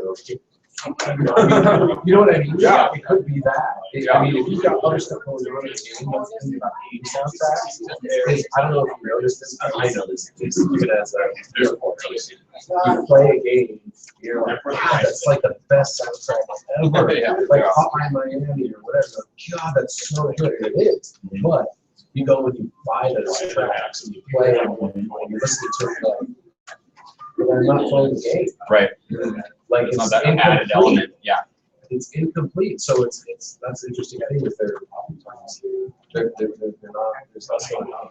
Speaker 3: know what I mean?
Speaker 4: Yeah.
Speaker 3: It could be that. I mean, if you've got other stuff going on in the game, that's the thing about game soundtracks, is, I don't know if you noticed this, but I know this, even as a musical person. You play a game, you're like, wow, that's like the best soundtrack ever. Like Hotline Miami or whatever. God, that's so good. It is. But you go and you buy those tracks and you play them and you listen to them, but they're not playing the game.
Speaker 2: Right.
Speaker 3: Like
Speaker 2: It's
Speaker 3: it's
Speaker 2: not that added element. Yeah.
Speaker 3: It's incomplete, so it's that's interesting. I think with their oftentimes they're not, there's less going on.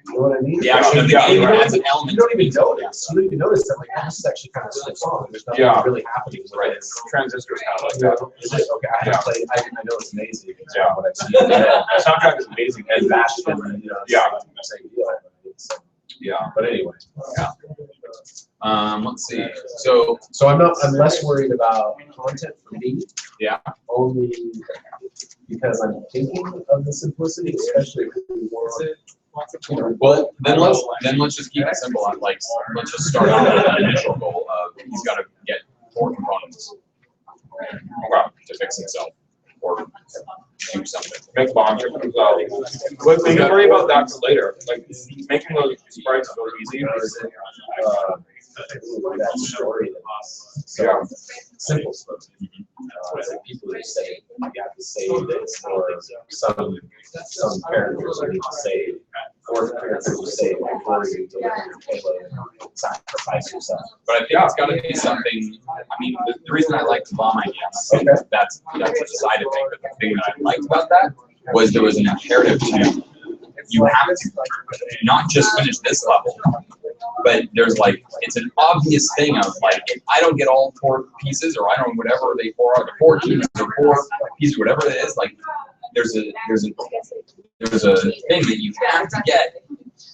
Speaker 3: You know what I mean?
Speaker 2: The action of the game adds an element.
Speaker 3: You don't even notice. You don't even notice that, like, this is actually kind of slips on. There's nothing really happening.
Speaker 4: Right. Transistors kind of like
Speaker 3: Yeah.
Speaker 4: that.
Speaker 3: Is it? Okay, I haven't played. I know it's amazing.
Speaker 4: Yeah.
Speaker 3: What I've seen.
Speaker 4: The soundtrack is amazing.
Speaker 3: And Bastion, you know, same deal.
Speaker 4: Yeah.
Speaker 3: But anyway.
Speaker 2: Let's see. So
Speaker 3: I'm less worried about content for me.
Speaker 2: Yeah.
Speaker 3: Only because I'm thinking of the simplicity, especially if we want it.
Speaker 2: well, then let's just keep it simple. Like, let's just start off with an initial goal of he's got to get 4 components to fix himself or do something.
Speaker 4: Make bombs or something. But we can worry about that for later. Like making those sprites so easy.
Speaker 3: That story that simple stuff. Like people who say you have to say this, or some characters you need to say, or characters who say before you deliver your payload and sacrifice yourself.
Speaker 2: But I think it's got to be something. I mean, the reason I like the bomb idea, that's a decided thing. But the thing that I liked about that was there was an imperative to you have to not just finish this level, but there's like, it's an obvious thing of like, if I don't get all 4 pieces, or I don't, whatever they 4 are, the 4 keys or 4 pieces, whatever it is, like, there's a thing that you have to get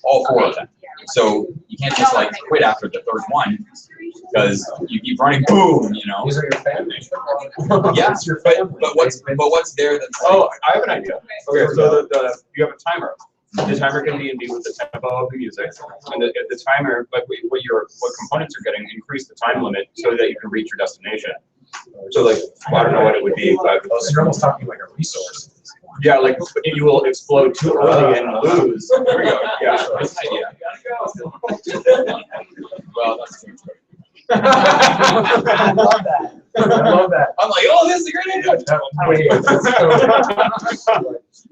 Speaker 2: all 4 of them. So you can't just like quit after the 3rd one, because you keep running, boom, you know.
Speaker 3: These are your family.
Speaker 2: Yeah, but what's there that's like,
Speaker 4: Oh, I have an idea. Okay, so you have a timer. The timer can be in beat with the tempo of the music, and the timer, like what components are getting, increase the time limit so that you can reach your destination. So like, I don't know what it would be, but
Speaker 3: So you're almost talking like a resource.
Speaker 4: yeah, like you will explode too early and lose. There we go. Yeah, that's an idea.
Speaker 2: well, that's true.
Speaker 3: I love that. I love that.
Speaker 2: I'm like, oh, this is a great idea.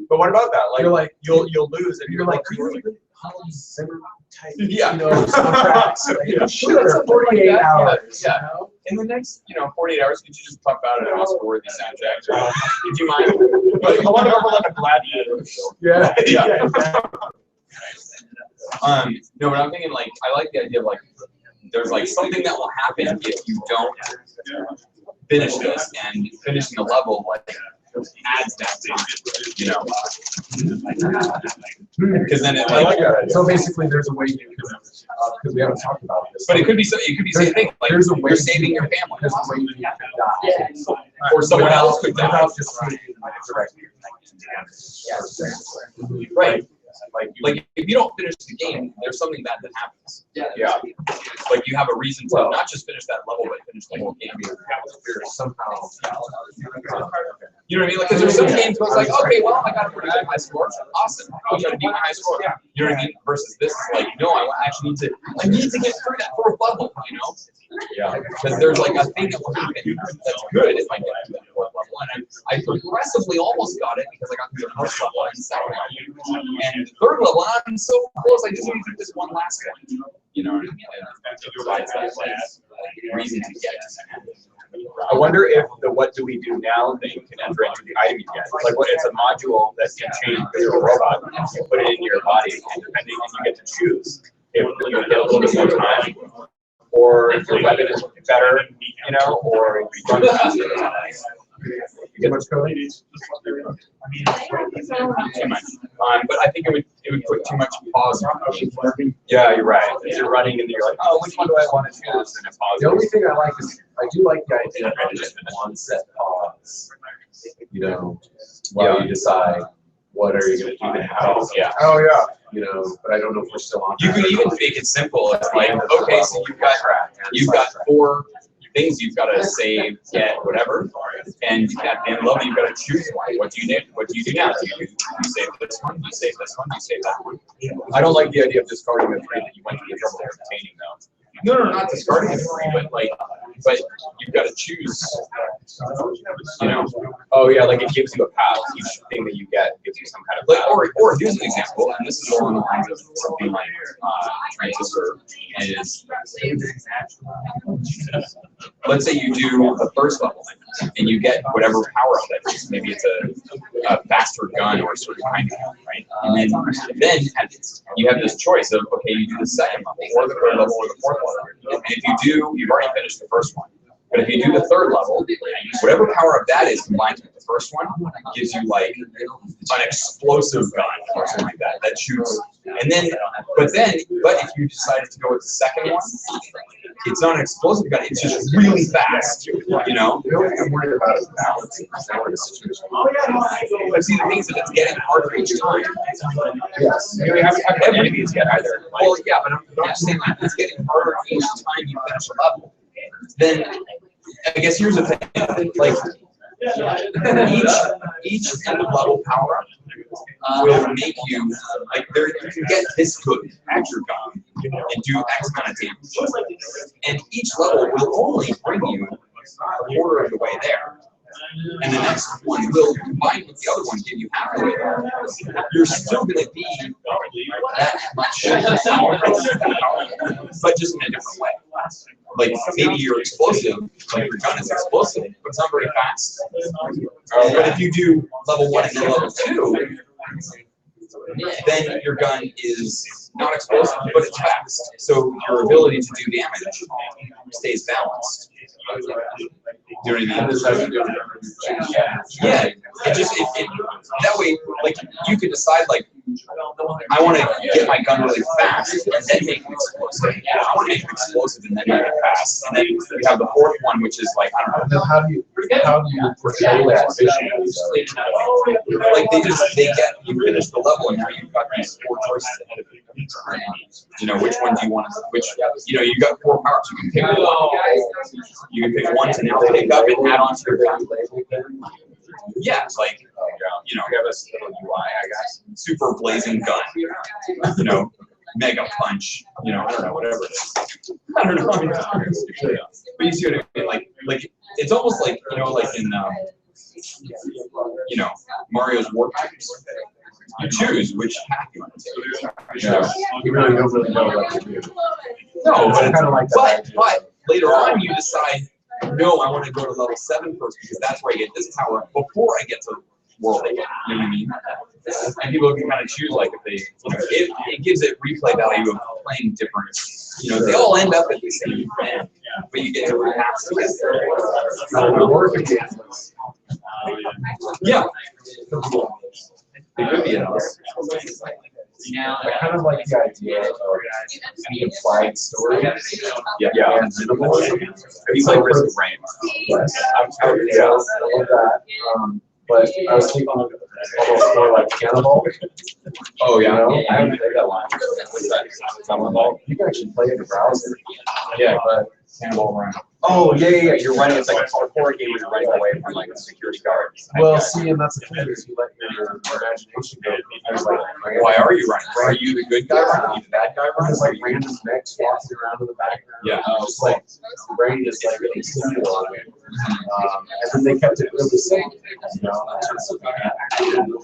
Speaker 4: But what about that? Like,
Speaker 3: You're like,
Speaker 4: you'll lose if
Speaker 3: you're like really Hans Zimmer type,
Speaker 2: Yeah.
Speaker 3: you know, soundtracks. Like, shoot, it's 48 hours.
Speaker 2: Yeah. In the next, 48 hours, could you just pump out an Oscar-worthy soundtrack? Would you mind?
Speaker 4: I want to go for like a gladiator.
Speaker 3: Yeah.
Speaker 2: Yeah. No, but I'm thinking like, I like the idea of like, there's like something that will happen if you don't finish this, and finishing the level like adds that time, you know. Because then it like,
Speaker 3: So basically, there's a way you can, because we haven't talked about this.
Speaker 2: but it could be so, it could be same thing, like
Speaker 3: There's a way
Speaker 2: you're saving your family,
Speaker 3: There's a way you can die.
Speaker 2: or someone else could die.
Speaker 3: Without just being
Speaker 2: Right. Like if you don't finish the game, there's something bad that happens.
Speaker 4: Yeah.
Speaker 2: Like you have a reason to not just finish that level, but finish the whole game.
Speaker 3: somehow.
Speaker 2: You know what I mean? Like, because there's some games where it's like, okay, well, I got a pretty good high score. Awesome. I'll try to beat my high score. You know what I mean? Versus this is like, no, I actually need to get through that 4th level, you know? Yeah. Because there's like a thing that will happen that's good if I get to that 4th level. And I progressively almost got it because I got through the 1st level and 2nd level. And the 3rd level, I'm so close, I just need to do this one last one. You know what I mean? And it provides that like reason to get to that.
Speaker 4: I wonder if the what do we do now thing can enter into the item you get. Like what it's a module that can change because you're a robot. You put it in your body, and depending, and you get to choose if you get a little bit more time, or if your weapon is better, you know, or if you run faster.
Speaker 3: Too much code?
Speaker 2: Too much. But I think it would put too much pause on it.
Speaker 4: Yeah, you're right. If you're running and you're like, oh, which one do I want to choose? And it pauses.
Speaker 3: The only thing I like is, I do like the idea of just one set pause, you know, while you decide what are you gonna do and how.
Speaker 2: Yeah.
Speaker 3: Oh, yeah. You know, but I don't know if we're still on.
Speaker 2: You could even make it simple. It's like, okay, so you've got 4 things you've got to save, get, whatever, and at the end of level, you've got to choose one. What do you do? What do you do now? Do you save this one? Do you save this one? Do you save that one?
Speaker 4: I don't like the idea of discarding the 3 that you went to the trouble of obtaining, though.
Speaker 2: No, not discarding the 3, but you've got to choose. You know.
Speaker 4: Oh yeah, like it gives you a path. Each thing that you get gives you some kind of path.
Speaker 2: Or here's an example, and this is along the lines of something like transistor. Is let's say you do the first level and you get whatever power up that is. Maybe it's a faster gun or a certain kind of gun, right? And then you have this choice of, okay, you do the second level or the third level or the fourth level. And if you do, you've already finished the first one. But if you do the third level, whatever power up that is combined with the first one gives you like an explosive gun or something like that that shoots. And then, but if you decided to go with the second one, it's not an explosive gun, it's just really fast, you know?
Speaker 3: The only thing I'm worried about is balance. The situation.
Speaker 2: But see, the thing is that it's getting harder each time.
Speaker 3: Yes.
Speaker 4: You haven't had enemies yet either.
Speaker 2: Well, yeah, but I'm just saying like, it's getting harder each time you finish a level. Then, I guess here's the thing, like, each end of level power will make you, like, you can get this good at your gun and do X amount of damage. And each level will only bring you a quarter of the way there. And the next one will, combined with the other one, give you half the way there. You're still going to be that much power, but just in a different way. Like, maybe you're explosive, like your gun is explosive, but it's not very fast. But if you do level 1 and then level 2, then your gun is not explosive, but it's fast. So your ability to do damage stays balanced. Do you know what I mean? Yeah, that way, like, you can decide, like, I want to get my gun really fast and then make it explosive. Yeah, I want to make it explosive and then make it fast. And then you have the fourth one, which is like, I don't know.
Speaker 3: Then how do you portray that visually?
Speaker 2: Like you finish the level and now you've got these 4 choices ahead of you. You know, which one do you want to, you got 4 powers. You can pick one. You can pick one to now pick up and add on to your gun. Yeah, it's like, you have a little UI, I guess. Super blazing gun. Mega punch. I don't know, whatever it is. I don't know. But you see what I mean? Like it's almost like, like in, Mario's War Pipes. You choose which path you want to take.
Speaker 3: You really don't really know what to do.
Speaker 2: No, but
Speaker 3: kind of like that.
Speaker 2: But later on you decide, no, I want to go to level 7 first because that's where I get this power before I get to World 8. You know what I mean? And people can kind of choose, like, if they, it gives it replay value of playing different. They all end up at the same end, but you get different paths to get there. Yeah. It could be enough.
Speaker 3: I kind of like the idea of any implied story.
Speaker 2: Yeah.
Speaker 3: And minimalism.
Speaker 4: It's like Risk of Rain.
Speaker 3: Yes. I love that. But I was thinking almost more like Cannibal.
Speaker 2: Oh, yeah.
Speaker 4: I haven't played that one. Cannibal.
Speaker 3: You can actually play it in the browser.
Speaker 4: Yeah,
Speaker 3: but
Speaker 2: Cannibal Run.
Speaker 4: Oh, yeah. You're running. It's like a horror game where you're running away from like a security guard.
Speaker 3: well, see, and that's the thing is you let your imagination go. There's like
Speaker 2: Why are you running? Are you the good guy running? Are you the bad guy running?
Speaker 3: there's like random necks walking around in the background.
Speaker 2: Yeah.
Speaker 3: Just like the brain is like really simple on it. And then they kept it really simple, in terms of everything.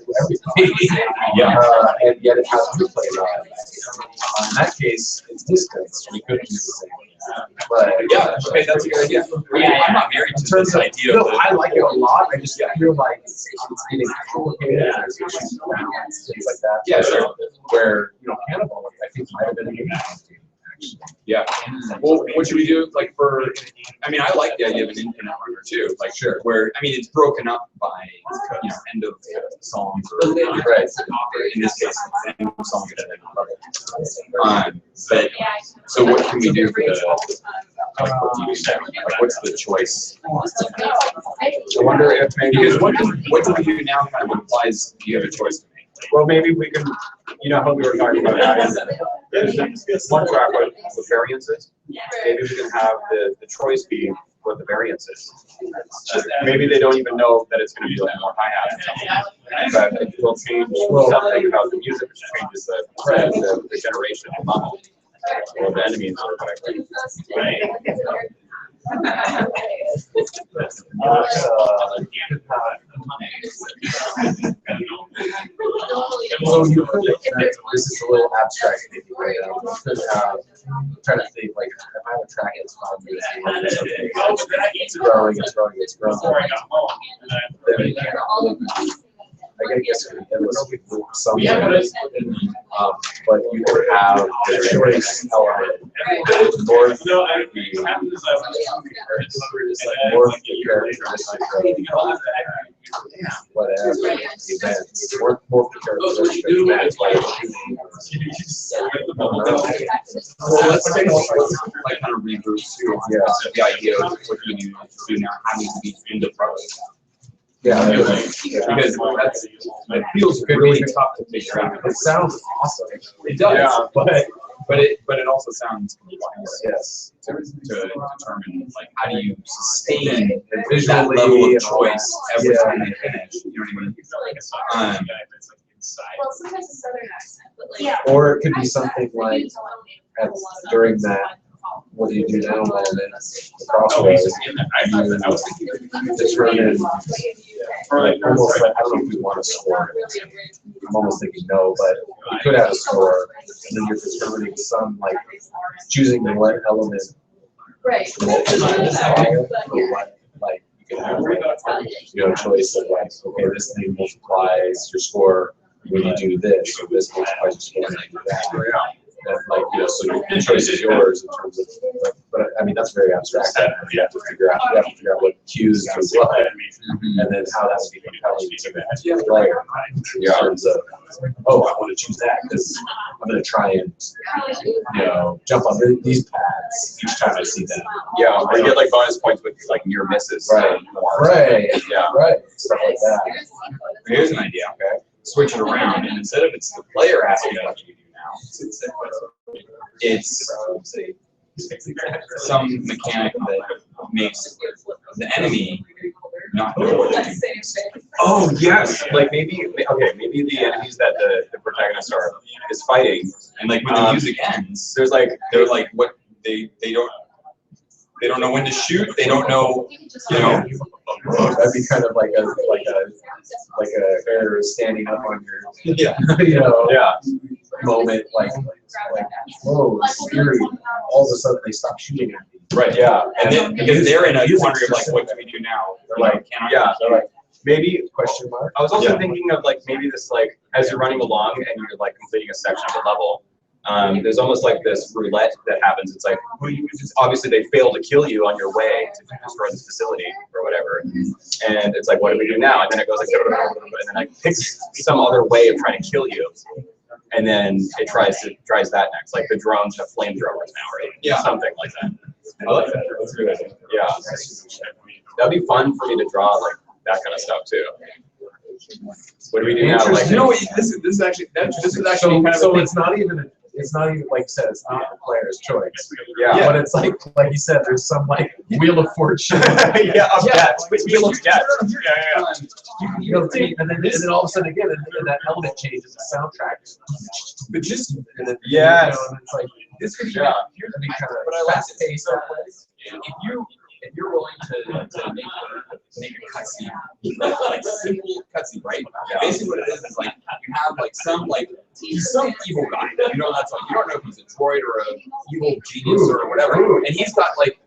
Speaker 2: Yeah.
Speaker 3: And yet it has replay value. In that case, it's distance. We couldn't do the same. But
Speaker 2: Yeah, okay, that's a good idea. I'm not married to this idea of
Speaker 3: I like it a lot. I just feel like it's getting complicated. There's issues around things like that.
Speaker 2: Yeah, sure.
Speaker 3: Where Cannibal, I think, might have been a good one.
Speaker 2: Yeah. Well, what should we do? Like for, I mean, I like the idea of an infinite runner too. Like, sure. Where, I mean, it's broken up by, end of songs or, right. In this case, end of song and end of level. But, so what can we do for the, like, what do you say? Like, what's the choice?
Speaker 4: I wonder if maybe,
Speaker 2: Because what do we do now kind of implies you have a choice to make.
Speaker 4: well, maybe we can, how we were talking about there's one track with variances. Maybe we can have the choice be what the variance is. Maybe they don't even know that it's going to be like more hi-hat, but it will change something about the music, which changes the generation of level or the enemies or whatever.
Speaker 3: So you could, this is a little abstract, maybe, right? You could have, I'm trying to think, like, if I have a track that's it's growing, it's growing. Then you can't, I guess it was some, but you could have the choice element. Or more characteristic of whatever events, more characteristic events, like
Speaker 2: well, let's take like kind of regroup too. Yeah. The idea of what you do now, how do we be into products?
Speaker 3: Yeah,
Speaker 2: because that's, it feels really tough to figure out.
Speaker 3: It sounds awesome.
Speaker 2: It does,
Speaker 4: yeah.
Speaker 2: but it also sounds complex.
Speaker 3: Yes.
Speaker 2: To determine like how do you sustain
Speaker 3: Visually
Speaker 2: that level of
Speaker 3: and all
Speaker 2: choice every
Speaker 3: yeah.
Speaker 2: time they finish. You know what I mean?
Speaker 7: Well, sometimes a southern accent, but like.
Speaker 3: Or it could be something like during that, what do you do now moment, the crossroads, you determine, like, almost like, I don't know if we want to score. I'm almost thinking no, but you could have a score, and then you're determining some, like, choosing what element.
Speaker 7: Right.
Speaker 3: What is what, like, you can have, like, a choice of like, okay, this thing multiplies your score when you do this, or this multiplies your score when you do that. And like, so the choice is yours in terms of, but I mean, that's very abstract. You have to figure out what cues do what, and then how that would be compelling to the player in terms of, oh, I want to choose that because I'm going to try and, jump on these paths each time I see them.
Speaker 4: Yeah, or you get like bonus points with like near misses.
Speaker 3: Right.
Speaker 4: Right.
Speaker 3: Yeah. Right. Stuff like that.
Speaker 2: Here's an idea. Okay. Switch it around, and instead of it's the player asking what you do now, it's some mechanic that makes the enemy not know what to do.
Speaker 4: Oh yes, like maybe the enemies that the protagonist is fighting,
Speaker 2: And like when the music ends,
Speaker 4: there's like
Speaker 2: they're like what they don't know when to shoot. They don't know,
Speaker 3: That'd be kind of like a bear standing up on your,
Speaker 2: yeah.
Speaker 3: moment, like, whoa, it's scary. All of a sudden they stop shooting at me.
Speaker 2: Right. Yeah. And then because they're in a quandary of like, what do we do now?
Speaker 3: They're like, they're like, maybe question mark.
Speaker 4: I was also thinking of like maybe this like as you're running along and you're like completing a section of the level. There's almost like this roulette that happens. It's like, obviously they fail to kill you on your way to destroy this facility or whatever. And it's like, what do we do now? And then it goes like, and then like picks some other way of trying to kill you. And then it tries that next. Like the drones have flamethrowers now, right?
Speaker 2: Yeah.
Speaker 4: Something like that.
Speaker 2: I like that. That's a good idea.
Speaker 4: Yeah. That'd be fun for me to draw like that kind of stuff too. What do we do now? Like,
Speaker 2: this is actually kind of
Speaker 3: so it's not even like you said, it's not the player's choice.
Speaker 4: Yeah.
Speaker 3: But it's like you said, there's some like wheel of fortune.
Speaker 4: yeah, of death. Wheel of death.
Speaker 3: And then all of a sudden again, and that element changes the soundtrack.
Speaker 2: But just
Speaker 3: And then,
Speaker 4: yes.
Speaker 3: and it's like
Speaker 2: this could be
Speaker 3: kind
Speaker 2: But I like
Speaker 3: fast paced.
Speaker 2: if you're willing to make a cutscene, like simple cutscene, right?
Speaker 4: Yeah.
Speaker 2: Basically, what it is like you have like he's some evil guy. That's like you don't know if he's a droid or a evil genius or whatever, and he's got like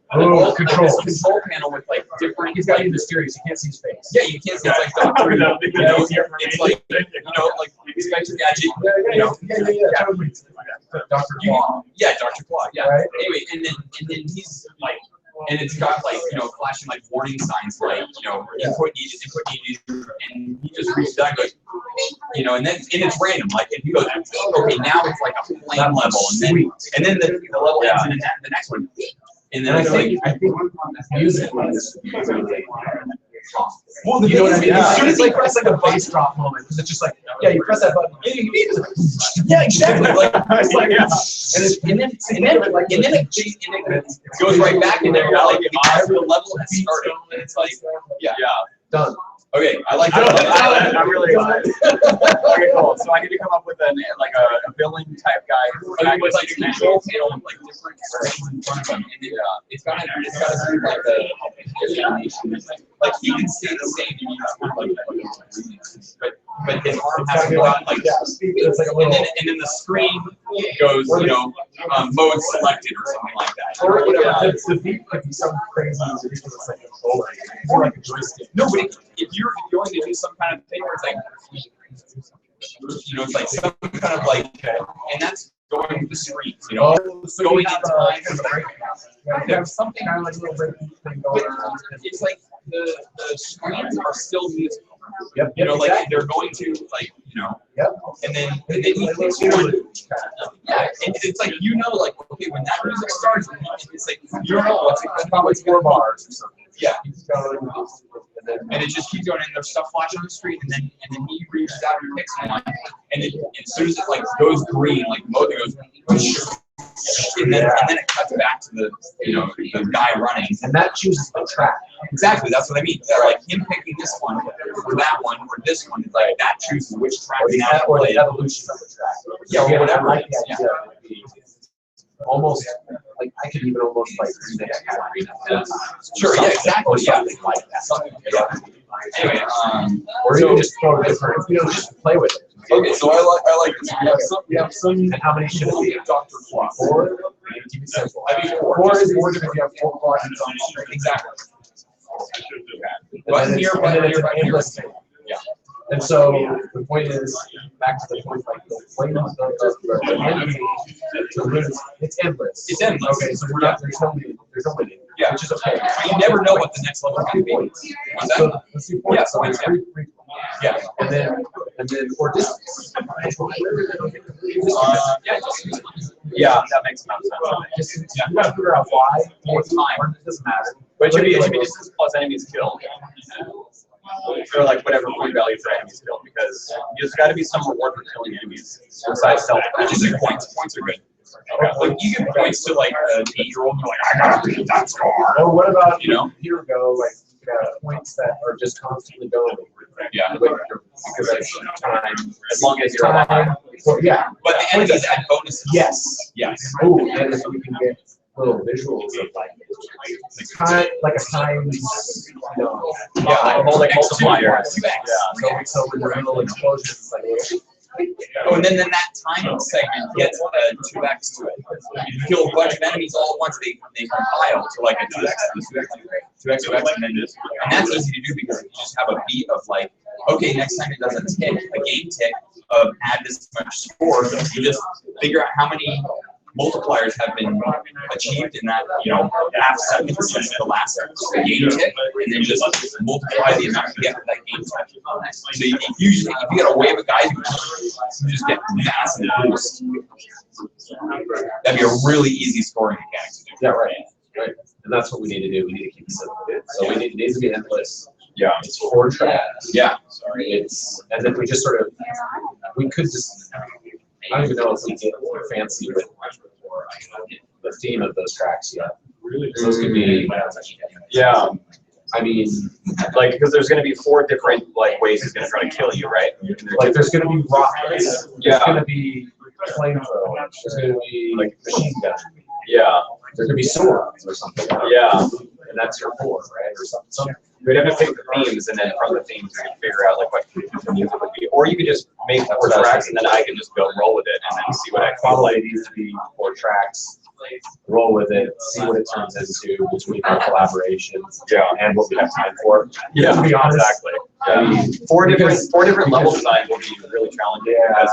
Speaker 3: control.
Speaker 2: Like this control panel with like different.
Speaker 3: He's got you mysterious. You can't see his face.
Speaker 2: Yeah, you can't see. It's like Doctor Who. It's like like this guy's gadget.
Speaker 3: Yeah. Totally. Dr. Claw.
Speaker 2: Yeah, Dr. Claw. Yeah.
Speaker 3: Right.
Speaker 2: Anyway, and then he's like, and it's got like flashing like warning signs like input needed, and he just reaches out and goes, and then it's random like, and he goes, okay, now it's like a flame level, and then the level ends in the next one, and then it's like
Speaker 3: I think music is really.
Speaker 2: Well,
Speaker 3: You know what I mean?
Speaker 2: as
Speaker 3: As
Speaker 2: soon as
Speaker 3: like press like a bass drop moment, because it's just like, yeah, you press that button,
Speaker 2: yeah, exactly. Like,
Speaker 3: it's like, yeah.
Speaker 2: and then it goes right back in there. Like the level has started, and it's like, yeah,
Speaker 3: Done.
Speaker 2: okay, I like
Speaker 4: I'm
Speaker 2: that.
Speaker 4: really excited. Okay, cool. So I need to come up with a billing type guy.
Speaker 2: I mean, it's like a control panel with like different screens in front of him, and it's got to be like he can stay the same, but his arm has to go out like,
Speaker 3: It's like a little.
Speaker 2: and then the screen goes, mode selected or something like that.
Speaker 3: Or whatever. The beat could be some crazy ridiculous like controller. It's more like a joystick.
Speaker 2: No, but if you're going to do some kind of thing where it's like, it's like some kind of like, and that's going with the screens, going in time. There's something
Speaker 3: kind of like a little breaking thing going on.
Speaker 2: It's like the screens are still musical.
Speaker 3: Yep.
Speaker 2: Like they're going to like,
Speaker 3: Yep.
Speaker 2: and then he clicks one. Yeah, and it's like like okay, when that music starts, it's like you don't know what's
Speaker 3: Probably 4 bars or something.
Speaker 2: yeah.
Speaker 3: Keeps going,
Speaker 2: And it just keeps going, and there's stuff flashing on the screen, and then he reaches out and picks one, and as soon as it like goes green, like mode goes, and then it cuts back to the guy running.
Speaker 3: and that chooses the track.
Speaker 2: Exactly, that's what I mean. That, like him picking this one, or that one, or this one, it's like that chooses which track
Speaker 3: Or the,
Speaker 2: now to
Speaker 3: or
Speaker 2: play.
Speaker 3: the evolution of the track.
Speaker 2: Yeah, or whatever.
Speaker 3: I like the idea. It would be almost like I could even almost like remix Arena.
Speaker 2: Sure, yeah, exactly,
Speaker 3: Or
Speaker 2: yeah.
Speaker 3: something like that.
Speaker 2: Something, yeah. Anyway,
Speaker 3: Or
Speaker 2: so-
Speaker 3: even just throw different, just play with it.
Speaker 2: okay, so I like this.
Speaker 3: We have some, and how many should it be?
Speaker 2: Dr. Claw.
Speaker 3: 4? Keep it simple.
Speaker 2: I mean,
Speaker 3: 4 is more than if you have 4 quadrants on the string.
Speaker 2: Exactly.
Speaker 3: And
Speaker 2: Button
Speaker 3: then
Speaker 2: here,
Speaker 3: it's-
Speaker 2: button
Speaker 3: and then
Speaker 2: here,
Speaker 3: it's an
Speaker 2: button here.
Speaker 3: endless thing.
Speaker 2: Yeah.
Speaker 3: And so the point is, back to the point, like the flame of the enemy, it's endless.
Speaker 2: It's endless.
Speaker 3: Okay, so we're not, there's no winning.
Speaker 2: Yeah.
Speaker 3: Which is okay.
Speaker 2: You never know what the next level is going to be. What's
Speaker 3: So
Speaker 2: that?
Speaker 3: let's do points.
Speaker 2: Yeah,
Speaker 3: So it's
Speaker 2: points,
Speaker 3: free.
Speaker 2: Yeah.
Speaker 3: And then, or distance.
Speaker 4: Yeah, that makes sense.
Speaker 3: Distance, you gotta figure out why,
Speaker 2: What time.
Speaker 3: it doesn't matter.
Speaker 4: But it should be distance plus enemies killed. Or like whatever point value for enemies killed, because there's got to be some reward for killing enemies besides self.
Speaker 2: Just do points. Points are good. Okay. Like you give points to like an 8-year-old, and you're like, I gotta beat that score.
Speaker 3: Or what about,
Speaker 2: You know?
Speaker 3: here we go, like, points that are just constantly going.
Speaker 2: Yeah.
Speaker 3: Because that's time.
Speaker 4: As long as you're alive.
Speaker 3: Time, well, yeah.
Speaker 2: But the enemies add bonuses.
Speaker 3: Yes.
Speaker 2: Yes.
Speaker 3: Oh, and if we can get little visuals of like a time,
Speaker 2: Yeah,
Speaker 4: like multipliers.
Speaker 2: 2x.
Speaker 3: Yeah. So when the little explosions, it's like.
Speaker 2: Oh, and then that time segment gets a 2x to it. You kill a bunch of enemies all at once, they compile to like a 2x, 2x, and then and that's easy to do because you just have a beat of like, okay, next time it does a tick, a game tick of add this much score, you just figure out how many multipliers have been achieved in that, half second since the last game tick, and then just multiply the amount you get for that game tick. So usually, if you get a wave of guys, you just get massive boost. That'd be a really easy scoring mechanic to do.
Speaker 3: Yeah, right. And that's what we need to do. We need to keep it simple. So it needs to be endless.
Speaker 2: Yeah.
Speaker 3: It's 4 tracks.
Speaker 2: Yeah.
Speaker 3: Sorry. And then we just we could just, I don't even know if we get fancy with the theme of those tracks yet. Those could be.
Speaker 4: Yeah.
Speaker 3: I mean,
Speaker 4: Like, because there's going to be 4 different ways he's going to try to kill you, right?
Speaker 3: like there's going to be rockets. There's
Speaker 4: Yeah.
Speaker 3: going to be flamethrowers. There's going to be like machine gun.
Speaker 4: Yeah.
Speaker 3: There's going to be swords or something.
Speaker 4: Yeah.
Speaker 3: And that's your 4, right? Or something.
Speaker 4: We'd have to pick the themes, and then from the themes, we can figure out what the music would be. Or you could just make 4 tracks, and then I can just go roll with it, and then see what I feel
Speaker 3: Probably
Speaker 4: like.
Speaker 3: needs to be 4 tracks. roll with it, see what it turns into between our collaborations.
Speaker 4: Yeah.
Speaker 3: And what we have time for.
Speaker 4: Yeah,
Speaker 3: To be honest.
Speaker 4: exactly. Yeah. Four different level designs will be really challenging.
Speaker 3: Yeah.
Speaker 4: As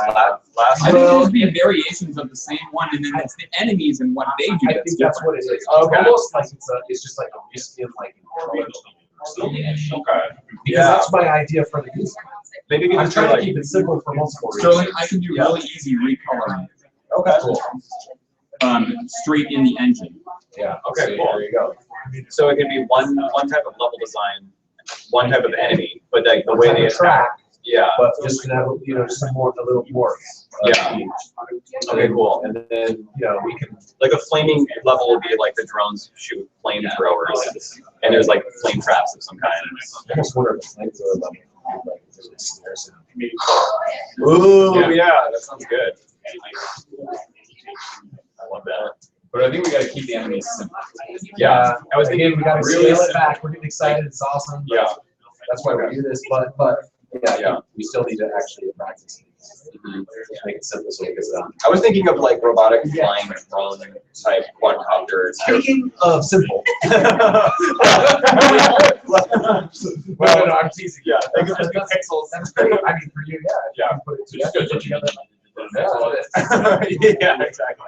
Speaker 4: last
Speaker 2: I think those would be variations of the same one, and then it's the enemies and what they do.
Speaker 3: I think that's what it is. It's
Speaker 4: Okay.
Speaker 3: almost like it's just like a reskin, like in
Speaker 4: Okay.
Speaker 3: because
Speaker 4: Yeah.
Speaker 3: that's my idea for the music.
Speaker 4: Maybe we
Speaker 3: I'm
Speaker 4: can try
Speaker 3: trying to
Speaker 4: like.
Speaker 3: keep it simple for multiple
Speaker 2: Sterling,
Speaker 3: reasons.
Speaker 2: I can do really easy recoloring.
Speaker 4: Okay. Cool.
Speaker 2: Straight in the engine.
Speaker 3: Yeah.
Speaker 4: Okay,
Speaker 3: So
Speaker 4: cool.
Speaker 3: There you go.
Speaker 4: So it can be one type of level design, one type of enemy, but like the way they attack.
Speaker 3: track,
Speaker 4: Yeah.
Speaker 3: but just to have some more, a little more.
Speaker 4: Yeah. Okay, cool.
Speaker 3: And then we can.
Speaker 4: Like a flaming level would be like the drones shoot flamethrowers, and there's like flame traps of some kind.
Speaker 3: I almost wonder if the flames are like snares.
Speaker 4: Ooh,
Speaker 2: Yeah.
Speaker 4: yeah, that sounds good. I love that.
Speaker 2: But I think we gotta keep the enemies simple.
Speaker 4: Yeah, I was
Speaker 3: Again,
Speaker 4: thinking
Speaker 3: we gotta
Speaker 4: really
Speaker 3: scale it
Speaker 4: simple.
Speaker 3: back. We're getting excited. It's awesome.
Speaker 4: Yeah.
Speaker 3: That's why we do this. But
Speaker 4: Yeah.
Speaker 3: we still need to actually practice. Make it simple so it gets done.
Speaker 4: I was thinking of like robotic flying drone type quadcopters.
Speaker 3: Speaking of simple. No, I'm teasing.
Speaker 4: Yeah, they could just be pixels.
Speaker 3: That's great. I mean, for you, yeah.
Speaker 4: Yeah.
Speaker 3: Put it together.
Speaker 4: Yeah, exactly.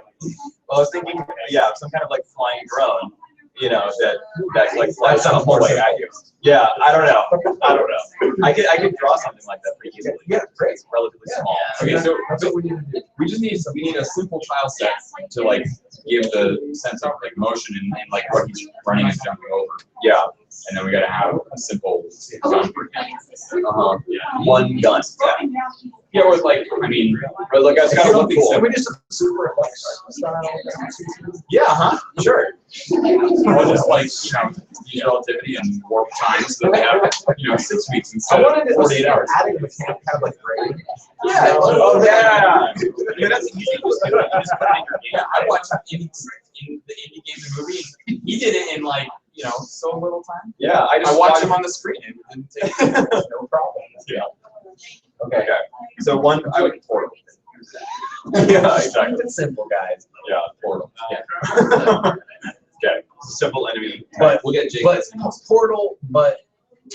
Speaker 4: Well, I was thinking, yeah, some kind of like flying drone, that like flies
Speaker 3: sounds
Speaker 4: the whole
Speaker 3: more
Speaker 4: way
Speaker 3: simple.
Speaker 4: at you. Yeah, I don't know. I could draw something like that pretty easily.
Speaker 3: Yeah, great.
Speaker 4: It's relatively small.
Speaker 2: Okay, so
Speaker 3: That's what we need to do.
Speaker 2: we need a simple tile set to like give the sense of like motion and like what he's running and jumping over.
Speaker 4: Yeah.
Speaker 2: And then we gotta have a simple gun for him. Yeah.
Speaker 4: One gun.
Speaker 2: Yeah, with like, I mean,
Speaker 4: But like, it's gotta look cool.
Speaker 3: Can we just super effects style?
Speaker 4: Yeah, huh? Sure.
Speaker 2: or just like, use relativity and warp time so that we have, 6 weeks
Speaker 3: I
Speaker 2: instead of
Speaker 3: wanted to
Speaker 2: 48 hours.
Speaker 3: adding the mechanic kind of like brain.
Speaker 4: Yeah. Oh, yeah. Yeah, that's easy to do. You just put it in your game.
Speaker 2: Yeah, I watched in the indie game the movie. He did it in like, so little time.
Speaker 4: Yeah, I just
Speaker 2: I watched him on the screen and it didn't take
Speaker 3: No problem.
Speaker 4: Yeah.
Speaker 3: Okay.
Speaker 4: Okay. So one, I would portal. Yeah, exactly.
Speaker 3: Keep it simple, guys.
Speaker 4: Yeah, portal. Okay. Simple enemy.
Speaker 3: But
Speaker 2: We'll get Jake.
Speaker 3: but portal, but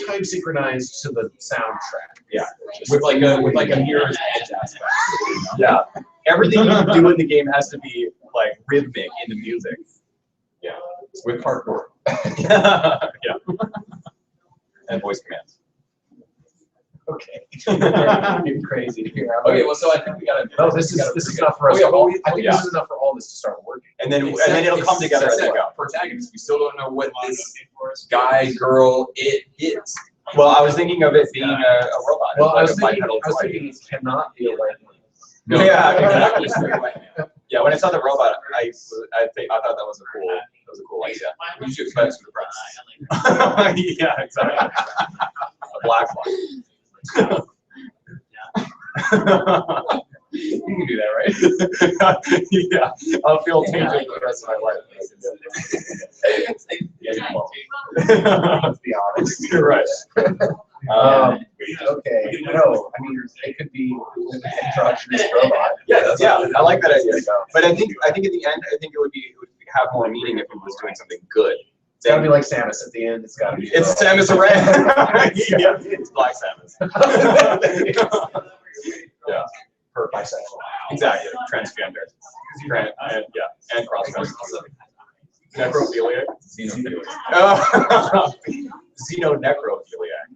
Speaker 3: time synchronized to the soundtrack.
Speaker 4: Yeah.
Speaker 2: with like a mirror's edge aspect.
Speaker 4: Yeah. Everything you do in the game has to be like rhythmic in the music.
Speaker 2: Yeah. With parkour.
Speaker 4: Yeah. And voice commands.
Speaker 3: Okay. Getting crazy here.
Speaker 2: Okay, well, so I think we gotta.
Speaker 3: No, this is enough for us.
Speaker 2: Oh, yeah, well,
Speaker 3: I think
Speaker 4: yeah.
Speaker 3: this is enough for all this to start working.
Speaker 4: And then it'll come together as we go.
Speaker 2: Protagonists. We still don't know what this guy, girl, it is.
Speaker 4: Well, I was thinking of it being a robot.
Speaker 3: Well, I
Speaker 4: like
Speaker 3: was
Speaker 4: a
Speaker 3: thinking
Speaker 4: bipedal droid.
Speaker 3: it cannot be a right.
Speaker 2: No,
Speaker 4: Yeah,
Speaker 2: exactly.
Speaker 4: Yeah, when I saw the robot, I thought that was a cool idea.
Speaker 2: We should expect some press.
Speaker 4: Yeah, exactly. A black one.
Speaker 2: You can do that, right?
Speaker 4: Yeah, I'll feel tainted for the rest of my life.
Speaker 3: Let's be honest.
Speaker 4: You're right.
Speaker 3: Okay. No, I mean it could be an androgynous robot.
Speaker 4: Yeah, I like that idea. But I think in the end, it would have more meaning if it was doing something good.
Speaker 3: It's gotta be like Samus at the end. It's gotta be.
Speaker 4: It's Samus Aran. Yeah, it's Black Samus. Yeah,
Speaker 3: her bisexual.
Speaker 4: exactly. Transgender. And cross-dressing. Necrophiliac.
Speaker 2: Xenophiliac.
Speaker 4: Oh. Xenonecrophiliac.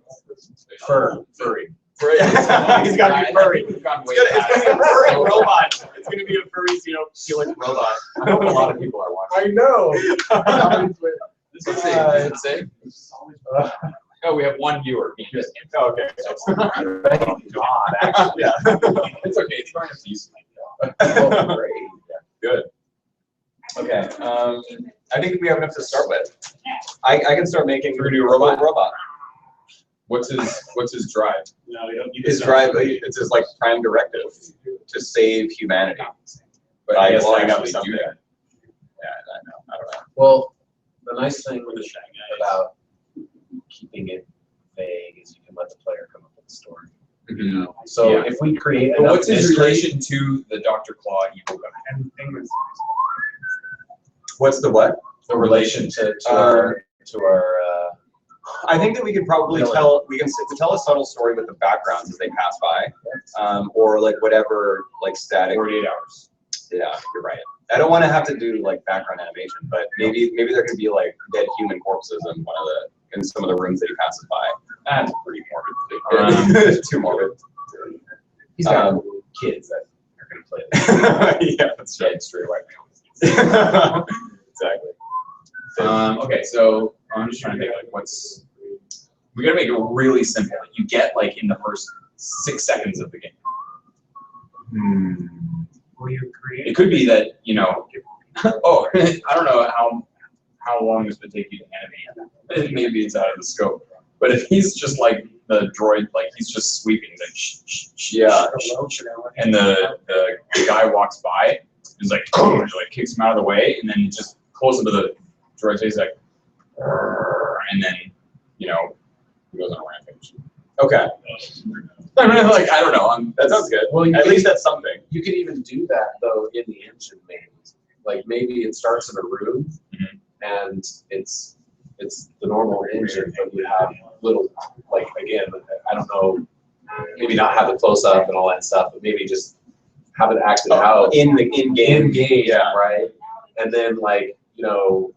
Speaker 3: Furry.
Speaker 4: He's got to be furry.
Speaker 2: We've gone way
Speaker 4: It's gonna be a
Speaker 2: past.
Speaker 4: furry robot. It's gonna be a furry xenophilic robot.
Speaker 3: I hope a lot of people are watching. I know.
Speaker 2: Let's see, does it say? Oh, we have one viewer.
Speaker 4: Oh, okay.
Speaker 3: Thank God, actually.
Speaker 4: Yeah.
Speaker 2: It's okay, it's fine if you use
Speaker 3: Oh, great.
Speaker 4: Good. Okay. I think we have enough to start with. I can start making
Speaker 2: We're gonna do a robot?
Speaker 4: What's his drive?
Speaker 6: No, you don't need
Speaker 4: His drive. It's his like prime directive to save humanity.
Speaker 2: But
Speaker 4: By
Speaker 2: he has to
Speaker 4: blowing up
Speaker 2: actually
Speaker 4: something.
Speaker 2: do that.
Speaker 4: Yeah, I don't know.
Speaker 3: Well, the nice thing about keeping it vague is you can let the player come up with a story. So
Speaker 2: Yeah.
Speaker 3: if we create
Speaker 2: But what's his
Speaker 3: mystery-
Speaker 2: relation to the Dr. Claw evil guy?
Speaker 4: What's the what?
Speaker 3: The relation to our
Speaker 4: I think that we could probably we can tell a subtle story with the backgrounds as they pass by, or like whatever, like static.
Speaker 3: 48 hours.
Speaker 4: Yeah, you're right. I don't want to have to do like background animation, but maybe there could be like dead human corpses in some of the rooms that he passes by. That's pretty morbid. Too morbid.
Speaker 3: He's got kids that are going to play this.
Speaker 4: Yeah, that's right.
Speaker 3: Straight away.
Speaker 4: Exactly.
Speaker 2: Okay, so I'm just trying to think like we gotta make it really simple. You get like in the first 6 seconds of the game. It could be that, you know, oh, I don't know how long this would take you to animate. Maybe it's out of the scope. But if he's just like the droid, like he's just sweeping, like yeah, and the guy walks by, he's like, like kicks him out of the way, and then just close up to the droid's face, like, and then, you know, he goes on a rampage.
Speaker 4: Okay.
Speaker 2: I mean, like, I don't know.
Speaker 4: That sounds good.
Speaker 3: Well,
Speaker 4: at least that's something.
Speaker 3: You could even do that though in the engine maybe. Like maybe it starts in a room and it's the normal engine, but you have little, like again, I don't know, maybe not have the close up and all that stuff, but maybe just have it acted out
Speaker 4: in
Speaker 3: game,
Speaker 4: yeah.
Speaker 3: right? And then like, you know,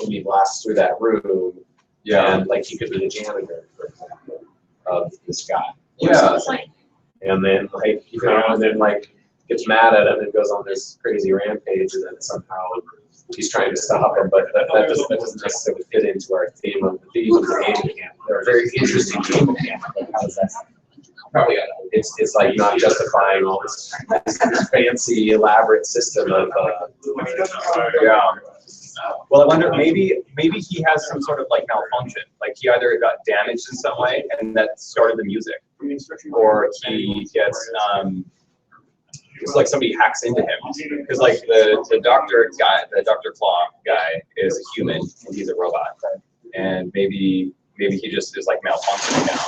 Speaker 3: he blasts through that room,
Speaker 4: yeah,
Speaker 3: and like he could be the janitor, for example, of this guy.
Speaker 4: Yeah.
Speaker 3: And then like, you know, and then like gets mad at him and goes on this crazy rampage, and then somehow he's trying to stop him, but that doesn't necessarily fit into our theme of the game mechanic. They're a very interesting game mechanic, but how does that probably it's like not justifying all this fancy elaborate system of
Speaker 4: yeah. Well, I wonder, maybe he has some sort of like malfunction. Like he either got damaged in some way and that started the music, or he gets it's like somebody hacks into him. Because like the doctor guy, the Dr. Claw guy is a human and he's a robot, and maybe he just is like malfunctioning now,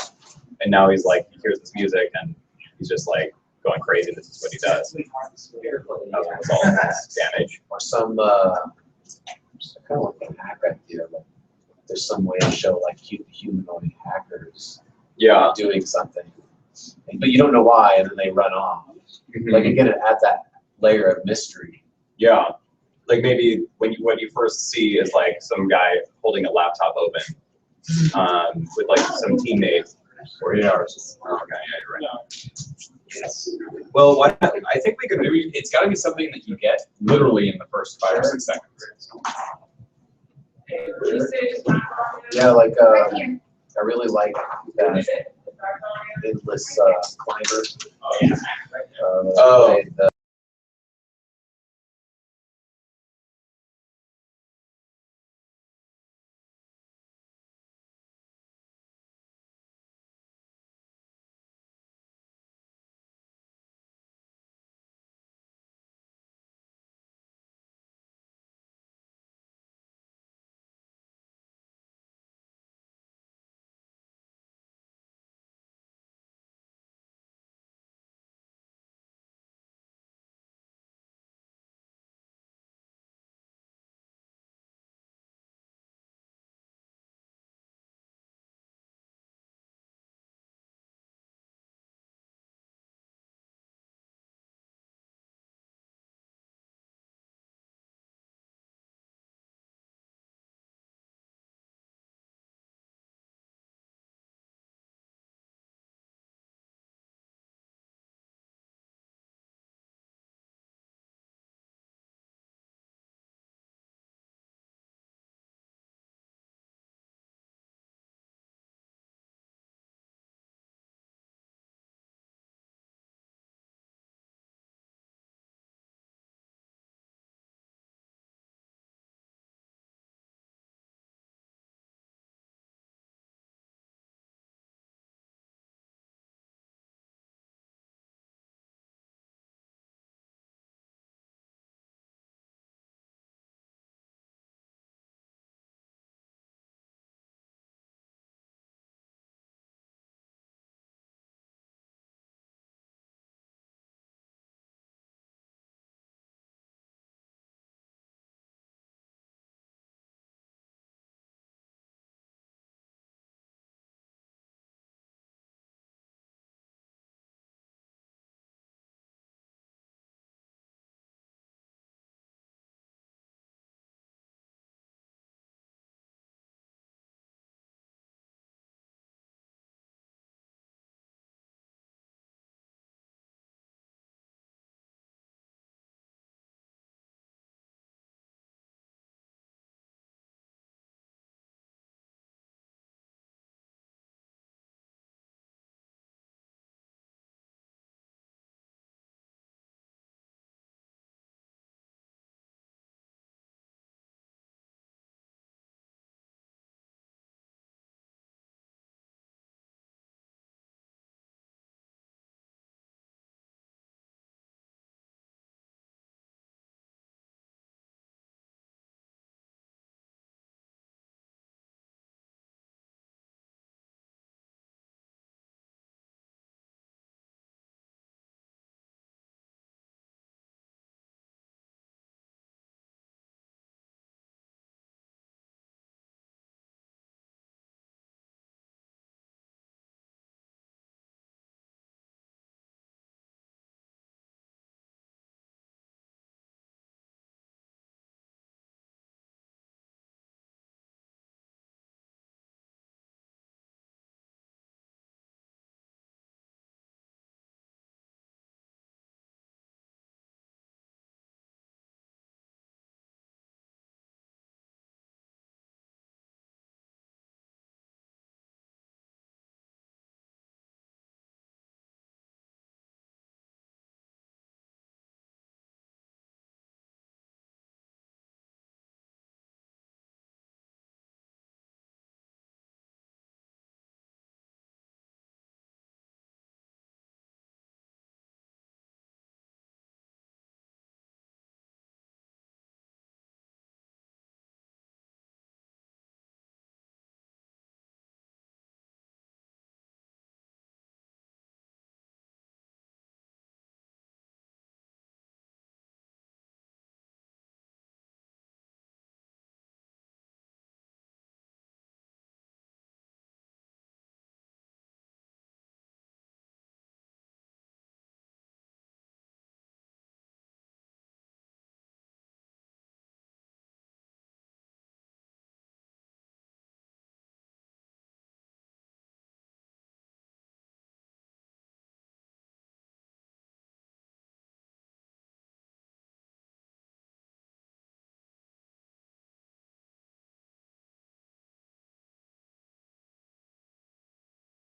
Speaker 4: and now he's like he hears this music and he's just like going crazy. This is what he does. That's all damage.
Speaker 3: or some kind of like a hack idea. Like there's some way to show like humanoid hackers doing something, but you don't know why, and then they run off. Like again, it adds that layer of mystery.
Speaker 4: Yeah, like maybe what you first see is like some guy holding a laptop open, with like some teammates.
Speaker 3: 48 hours.
Speaker 4: Okay, yeah, you're right. Well, I think we could maybe.
Speaker 2: It's got to be something that you get literally in the first 5 or 6 seconds.
Speaker 3: Yeah, like I really like that endless climber.
Speaker 4: Oh.
Speaker 3: The